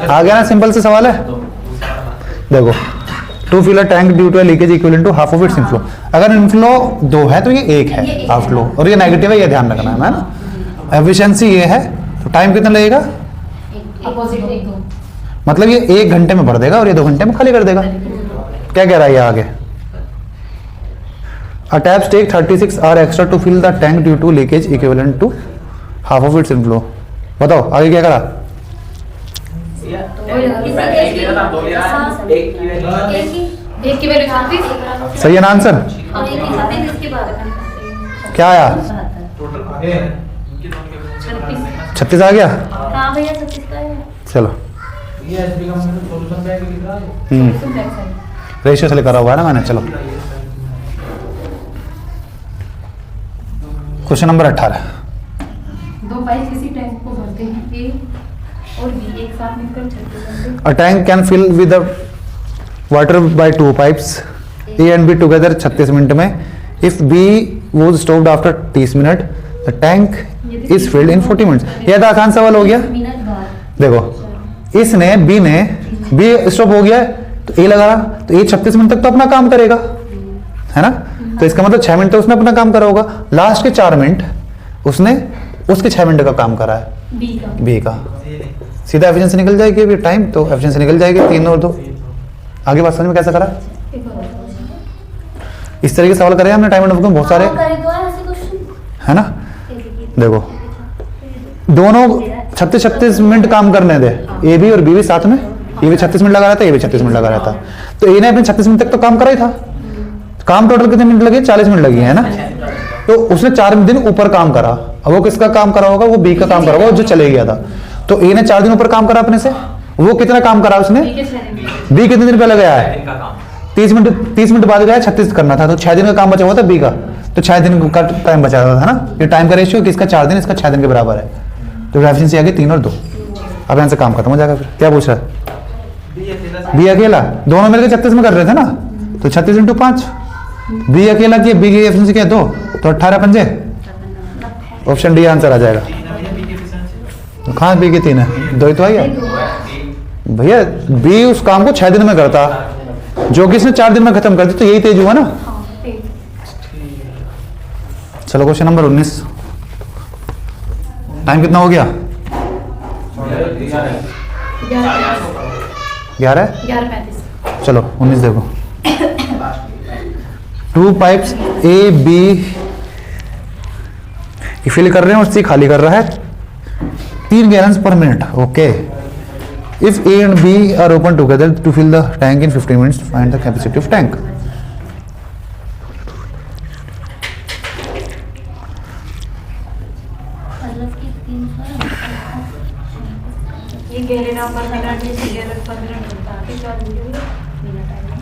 आ गया ना, सिंपल से सवाल है। देखो, to fill a tank due to leakage equivalent to half of its inflow. अगर इनफ्लो 2 है तो ये 1 है आउटफ्लो, और ये नेगेटिव है, ये ध्यान रखना है ना। एफिशिएंसी ये है, तो टाइम कितना लगेगा? अपोजिट 1 2। मतलब ये 1 घंटे में भर देगा और ये 2 घंटे में खाली कर देगा। क्या कह रहा है ये आगे? A taps take 36 hours extra to fill the tank due to leakage equivalent to half of its inflow. बताओ आगे क्या करा? एक की वैल्यू 36। सही है ना आंसर? और एक ही साथ इसके बाद क्या आया? टोटल आगे है इनके दोनों के 36 आ गया। कहाँ भैया 36 का है? चलो, ये एसबी का मैंने सॉल्यूशन बैग लिख रहा है। रेशियो से करा हुआ है ना मैंने। चलो, क्वेश्चन नंबर 18। 2 पाइप किसी टैंक को भरते हैं, ए और बी एक साथ मिलकर 36 घंटे। A tank can fill with the water by 2 pipes A and B together 36 minute में। If B was stopped after 30 minute, the tank is filled in 40 minutes। यह तो आसान सवाल हो गया। मिनट बाद देखो, इसने बी ने बी स्टॉप हो गया तो ए लगा रहा, तो ए 36 मिनट तक तो अपना काम करेगा, है ना। तो इसका मतलब 6 मिनट तो उसने अपना काम करा होगा। लास्ट के 4 मिनट उसने उसके 6 मिनट का काम करा है बी का। बी का। सीधा एफिशिएंसी निकल जाएगी अभी, टाइम तो एफिशिएंसी निकल जाएगी 3 और 2। आगे बात समझ में कैसे करा? इस तरह के सवाल करे हमने टाइम एंड बुक में बहुत सारे, करे तो ऐसे क्वेश्चन है ना। देखो, दोनों 36 मिनट काम करने दे, ए भी और बी भी साथ में। ये भी 36 मिनट लगा रहा था, ये भी 36 मिनट लगा रहा था। तो ए ने अपने 36 मिनट तक तो काम करा ही था। काम टोटल कितने मिनट लगे? 40 मिनट लगी है ना। तो उसने 4 दिन ऊपर काम करा। अब वो किसका काम करा होगा? वो बी का काम करा होगा जो चले गया था। तो ए ने 4 दिन ऊपर काम करा अपने से। वो कितना काम करा उसने? बी के 6 दिन। बी कितने दिन पहले गया है? इनका काम 30 मिनट बाद गया, 36 करना था, तो 6 दिन का काम बचा हुआ था बी का। तो 6 दिन का टाइम बचा हुआ था ना। ये टाइम का रेशियो किसका? 4 दिन, इसका 6 दिन के बराबर है। तो एफिशिएंसी आ गई 3 और 2। अब यहाँ से काम खत्म हो जाएगा। फिर क्या पूछ रहा है? बी अकेला, दोनों मिलकर 36 में कर रहे थे ना, तो 36 × 5। बी अकेला की, बी की एफिशिएंसी क्या है? 2, तो 18 पंजे ऑप्शन डी आंसर आ जाएगा। तीन है भैया बी की एफिशिएंसी। कहाँ बी की 3 है, 2 ही तो आई है भैया। बी उस काम को 6 दिन में करता जो कि इसने 4 दिन में खत्म कर दी, तो यही तेज हुआ ना। हाँ तेज। चलो क्वेश्चन नंबर 19। टाइम कितना हो गया? 11। 11:35। चलो 19 देखो। 2 पाइप्स ए बी फिल कर रहे हैं और सी खाली कर रहा है 3 गैलन्स पर minute. Okay, if A and B are open together to fill the tank in 15 minutes, find the capacity of tank. मतलब कि 300 ये गैलन पर मिनट, ये गैलन पर मिनट होता है। किस बात बोलिए? मिनट आएगा ना।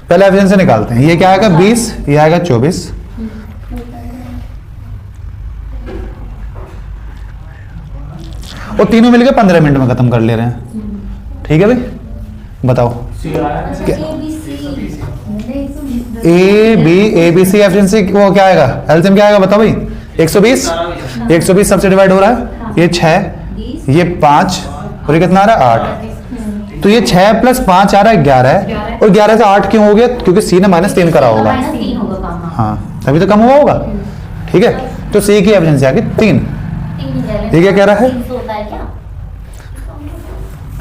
पहले एफिशिएंसी निकालते हैं। ये क्या आएगा 20, ये आएगा 24। और तीनों मिलकर 15 मिनट में खत्म कर ले रहे हैं। ठीक है भाई, बताओ। ए बी सी एफिशिएंसी वो क्या आएगा, एलसीएम क्या आएगा बताओ भाई। 120 सबसे डिवाइड हो रहा है, ये 6, ये 5 और ये कितना आ रहा है 8। तो ये 6 + 5 आ रहा है 11 है। और 11 से 8 क्यों हो गया? क्योंकि सी ने -3 करा होगा। -3 होगा काम। हाँ, तभी तो कम हुआ होगा। ठीक है, तो सी की एफिशिएंसी आ गई 3। ये क्या कह रहा है? 300 होता है क्या?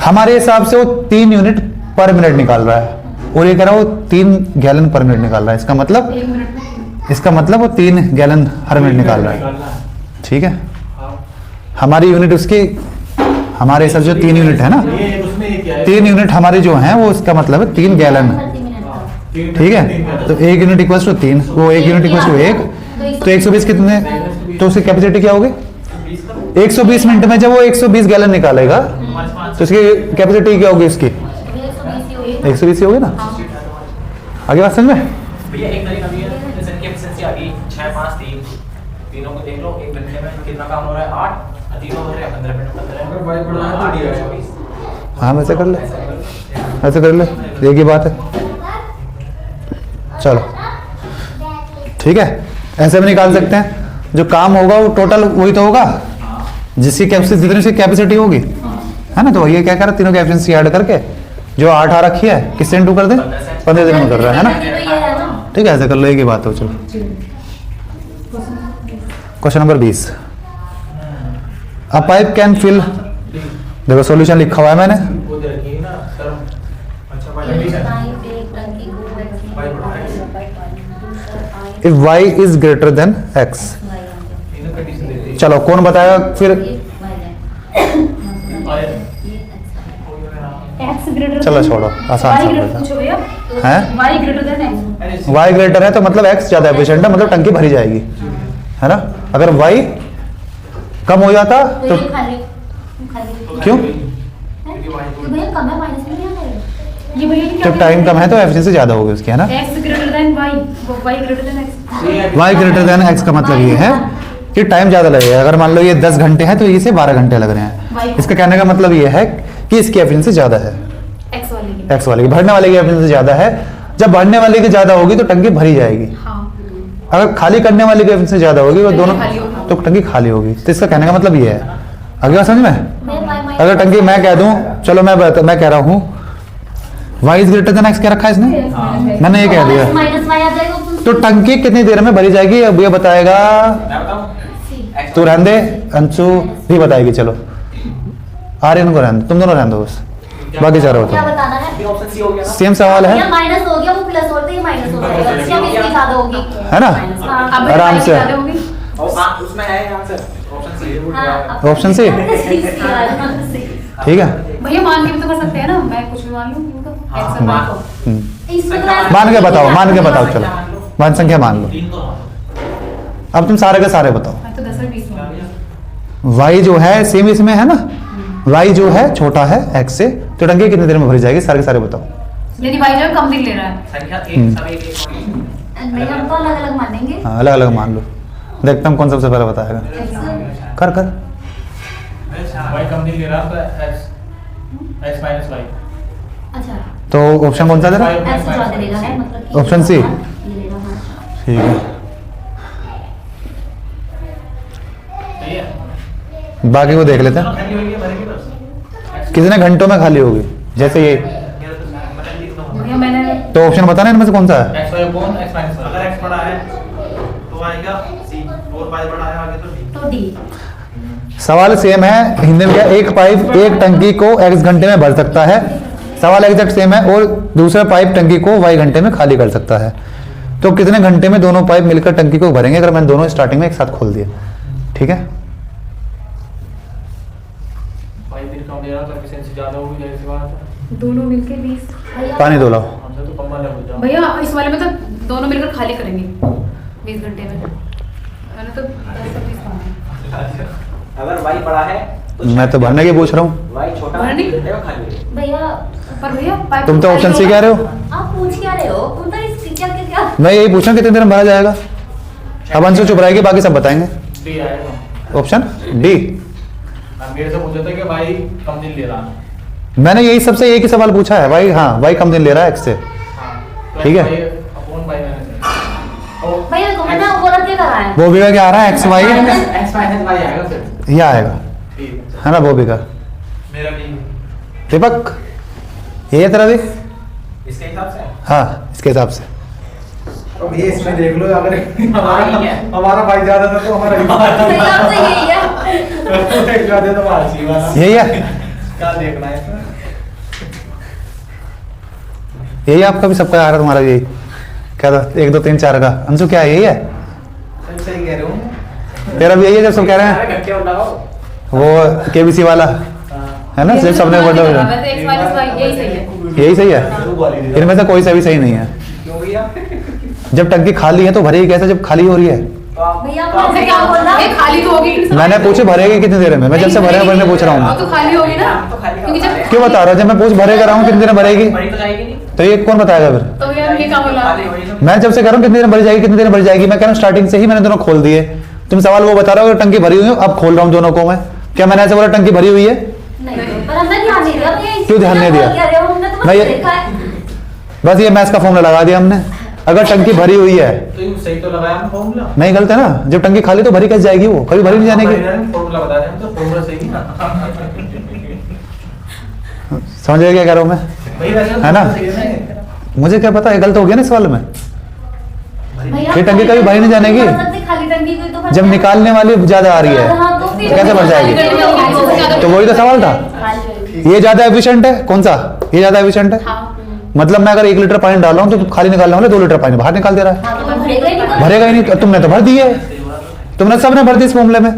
हमारे हिसाब से वो 3 यूनिट पर मिनट निकाल रहा है, और ये कह रहा है वो 3 गैलन पर मिनट निकाल रहा है। इसका मतलब 1 मिनट में इसका मतलब वो 3 गैलन हर मिनट निकाल रहा है। ठीक है, हमारी यूनिट उसकी, हमारे हिसाब से जो 3 यूनिट है ना, ये उसमें ये क्या है? 3 यूनिट हमारी जो है वो इसका मतलब है 3 गैलन। प्रति मिनट का। ठीक है, तो 1 यूनिट इक्वल टू 3, वो 1 यूनिट इक्वल टू 1, तो 120 कितने, तो उसकी कैपेसिटी क्या होगी? 120 मिनट में जब वो 120 गैलन निकालेगा तो इसकी कैपेसिटी क्या होगी? इसकी 120 ही होगी ना। आगे बात समझ में? भैया एक तरीका भी है, जैसे की एफिशिएंसी आ गई 6 5 3, तीनों को देख लो 1 घंटे में कितना काम हो रहा है 8, तीनों हो रहे हैं 15 मिनट 15। अगर वाई बढ़ाना तो दिया है। हाँ वैसे कर ले, ऐसे कर ले, एक ही बात है। चलो ठीक है, ऐसे भी निकाल सकते हैं। जो काम होगा वो टोटल वही तो होगा जिसकी कैपेसिटी, जितनी उसकी कैपेसिटी होगी, है ना। तो ये क्या कर रहा है, तीनों की एफिशिएंसी ऐड करके जो 8 आ रखी है किससे इंटू कर दे, 15 दिन में कर रहा है ना। ठीक है, ऐसे कर लो, एक ही बात हो। चलो question number 20। A pipe can fill, देखो सॉल्यूशन लिखा हुआ है मैंने। वो दे रखी है ना सर। अच्छा भाई ठीक है। If y is greater than x, इन्हें कंडीशन दे दी। चलो कौन बताएगा फिर? x ग्रेटर, चलो छोड़ो, आसान सा होगा। पूछो भैया, हैं? y greater than x। y greater है तो मतलब x ज्यादा एफिशिएंट है, मतलब टंकी भरी जाएगी, है ना। अगर y कम हो जाता तो क्यों? ये भैया क्या जब टाइम कम है तो एफिशिएंसी ज्यादा होगी उसकी, है ना। x greater than y, y greater than x। y greater than x का मतलब ये है कि टाइम ज्यादा लगेगा। अगर मान लो ये 10 घंटे है तो इसे 12 घंटे लग रहे हैं। इसका कहने का मतलब ये है कि इसकी एफिशिएंसी ज्यादा है, x वाले की। x वाले की, भरने वाले की एफिशिएंसी ज्यादा है। जब भरने वाले की ज्यादा होगी तो टंकी भरी जाएगी। हाँ, अगर खाली करने वाली की एफिशिएंसी ज्यादा होगी, वो टंकी दोनों खाली होगी। तो टंकी खाली होगी। तो इसका कहने का मतलब ये है। आगे बात समझ में? अगर टंकी मैं कह दूं, चलो मैं कह रहा हूं y is greater than x क्या रखा है इसने, मैंने ये कह दिया, तो टंकी कितनी देर में भरी जाएगी अब ये बताएगा। मैं बताऊं? तू रहने दे, अंशु भी बताएगी। चलो आर्यन को रहने दो, तुम दोनों रहने दो बस, बाकी चारों क्या बताओ। बताना है? ये ऑप्शन सी हो गया ना। सेम सवाल है, या माइनस हो गया, वो प्लस होता है, माइनस हो जाएगा। इसकी इसकी ज्यादा होगी। है ना। हाँ, अब आराम से। ज्यादा होगी। और हाँ, उसमें है आंसर ऑप्शन सी। हाँ, ऑप्शन सी। ठीक है, भैया मान के भी तो कर सकते हैं ना, मैं कुछ भी मान लूं तो हाँ, x और y मान को। लो। इसमें तो मान के बताओ, मान के बताओ। चलो मान संख्या मान लो। 3 तो अब तुम सारे के सारे बताओ। मैं तो 10 और 20 में। y जो है सेम इसमें है ना, y जो है छोटा है x से, तो टंकी कितनी देर में भरी जाएगी, सारे के सारे बताओ। यानी भाई जो है कम दिन ले रहा है। संख्या एक सब एक नहीं हम तो अलग अलग मानेंगे। हाँ अलग अलग मान लो, देखता हूँ कौन सबसे पहले बताएगा। X कर कर y कम नहीं ले रहा तो x माइनस y। अच्छा तो ऑप्शन कौन सा दे रहा है? ऐसे ज्यादा देगा है मतलब कि ऑप्शन सी। ये देगा हाँ। ठीक है, सही है। बाकी को देख लेते हैं खाली होगी भरेगी बस। कितने घंटों में खाली होगी। जैसे ये भैया मैंने तो ऑप्शन बताना इनमें से कौन सा है। x y upon x minus y। अगर x बड़ा है तो आएगा c और y बड़ा है आगे तो d। तो D सवाल सेम है, हिंदी में क्या, एक पाइप एक टंकी को x घंटे में भर सकता है। सवाल एग्जैक्ट सेम है, और दूसरा पाइप टंकी को y घंटे में खाली कर सकता है। तो कितने घंटे में दोनों पाइप मिलकर टंकी को भरेंगे, अगर मैंने दोनों स्टार्टिंग में एक साथ खोल दिए। ठीक है, y भी कम दे रहा तो एफिशिएंसी ज्यादा होगी, जाहिर सी बात है। दोनों मिलके 20। पानी दो लाओ। हमसे तो कम वाला हो जाओ। भैया इस वाले में तो दोनों मिलकर खाली करेंगे 20 घंटे में। मैंने तो 10-20 मांगे। अगर y बड़ा है तो मैं तो भरने की पूछ रहा हूँ, y छोटा भरने की? है खाली है। भैया पर भैया पाइप तुम तो ऑप्शन सी कह रहे हो। आप पूछ क्या रहे हो? तुम तो इस क्या क्या क्या मैं यही पूछा कितने देर में भरा जाएगा। अब अंशु चुप रहेगी, बाकी सब बताएंगे। d आएगा। Option D. मेरे से पूछा था कि भाई कम दिन ले रहा है। मैंने यही सबसे एक ही सवाल पूछा है भाई। हाँ भाई कम दिन ले रहा है x से। तो ठीक है। अपॉन y माइनस भैया तुमने ओवर क्या करा है? वो भी का क्या आ रहा है x y x minus y आएगा फिर। ये आएगा, ठीक है ना। वो भी का मेरा नहीं दीपक ये है तेरा भी। इसके हिसाब से हाँ इसके हिसाब से। अब ये इसमें देख लो, अगर ही है। हमारा भाई ज्यादा था तो हमारा भैया अब तो यही है। ज्यादा तो हमारा सी वाला यही है, क्या देखना है इसमें। यही आपका भी सबका आ रहा है, तुम्हारा भी यही क्या था, 1 2 3 4 का। अंशु क्या है, यही है सही कह रहे हो। तेरा भी यही है जब सब कह रहे हैं। घंटे लगाओ। वो केबीसी वाला है ना, सिर्फ सबने बोला हुआ है। x माइनस y यही सही है। यही सही है, इनमें से कोई सा भी सही नहीं है। क्यों भैया? जब टंकी खाली है तो भरेगी कैसे जब खाली हो रही है। भैया तो आपने क्या बोला? ये खाली तो होगी नहीं। मैंने पूछे भरेगी कितनी देर में, मैं जब से भरे भरने पूछ रहा वो हूँ। तो खाली होगी ना, तो खाली क्योंकि जब क्यों बता रहा हूँ, जब मैं पूछ भरे कर रहा हूँ कितनी देर में भरेगी, बड़ी तो जाएगी नहीं। तो ये कौन बताएगा फिर। तो भैया ये क्या बोला? खाली होगी तो मैं जब से कह रहा हूँ कितनी देर में भरी जाएगी कितनी देर में भरी जाएगी, मैं कह रहा हूँ स्टार्टिंग से ही मैंने दोनों खोल दिए। तुम सवाल वो बता रहे हो टंकी भरी हुई है, अब खोल रहा हूँ दोनों को मैं। क्या मैंने ऐसे बोला टंकी भरी हुई है? नहीं पर हमने ध्यान नहीं दिया भैया। क्यों ध्यान नहीं दिया? क्या रहे हो? हमने तो मैं बस ये- देखा है। बस ये मैथ्स का फॉर्मूला लगा दिया हमने। अगर टंकी भरी हुई है, तो ये सही तो लगाया हम फॉर्मूला। नहीं गलत है ना, जब टंकी खाली तो भरी कैसे जाएगी, वो कभी भरी नहीं जाने की। फॉर्मूला बता रहे हैं तो फॉर्मूला सही ना। समझ गए क्या कह रहा हूँ मैं। भाई वैसे है ना? सही है। मुझे क्या पता है गलत हो गया ना इस सवाल में। भैया ये टंकी कभी भरी नहीं जानेगी। भर सकते, खाली टंकी कोई तो भर जब सकते। निकालने वाली ज्यादा आ रही है हाँ, तो फिर तो कैसे भर जाएगी? तो वही तो सवाल था। ये ज्यादा एफिशिएंट है, कौन सा, ये ज्यादा एफिशिएंट है। हाँ मतलब मैं अगर 1 लीटर पानी डाल रहा हूँ तो खाली निकालने वाले 2 लीटर पानी बाहर निकाल दे रहा है। हाँ, तो भरेगा ही नहीं तो। भरेगा ही नहीं, तो तुमने तो भर दी है, तुमने सबने भर दी इस मामले में।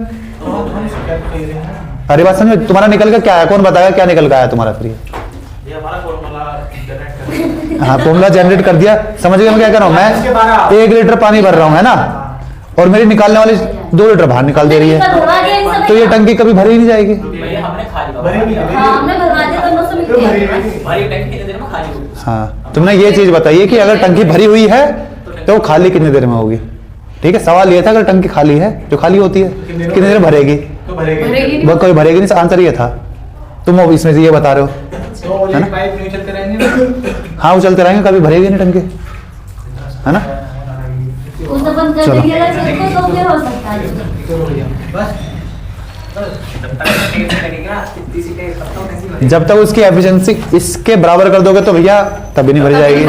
अरे बात समझो, तुम्हारा निकल का क्या है, कौन बताएगा क्या निकल का आया तुम्हारा फिर। ये हमारा फॉर्मूला जनरेट कर हाँ फॉर्मूला जनरेट कर दिया, समझ गए मैं क्या कर रहा हूँ। मैं 1 लीटर पानी भर रहा हूँ है ना, और मेरी निकालने वाली 2 लीटर बाहर निकाल दे रही इसका है, भरवा दिया इन सब तो ये में। टंकी कभी भरी ही नहीं जाएगी। भैया हमने खाली भरी नहीं है। हाँ, हमने भरवा दिया दोनों से मिलके। हमारी टैंक कितने देर में खाली होगी? हाँ तुमने ये चीज बताइए कि अगर टंकी भरी हुई है तो वो खाली कितनी देर में होगी। ठीक है, सवाल ये था अगर टंकी खाली है, जो खाली होती है कितनी देर में भरेगी, तो भरेगी। भरेगी वो कोई भरेगी नहीं, आंसर ये था। तुम अब इसमें से ये बता रहे हो। तो है ना? ये पाइप यूं चलते रहेंगे। हाँ वो चलते रहेंगे, कभी भरेगी नहीं टंकी, है ना। उसे बंद कर चलो। देंगे अगर चीज़ को, तो फिर हो सकता है। जब तक उसकी एफिशिएंसी इसके बराबर कर दोगे तो भैया तभी नहीं भरी जाएगी।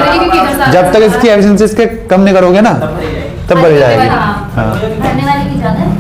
जब तक इसकी एफिशिएंसी इसके कम नहीं करोगे ना तब भरी जाएगी। हाँ भरने वाले की ज्यादा है।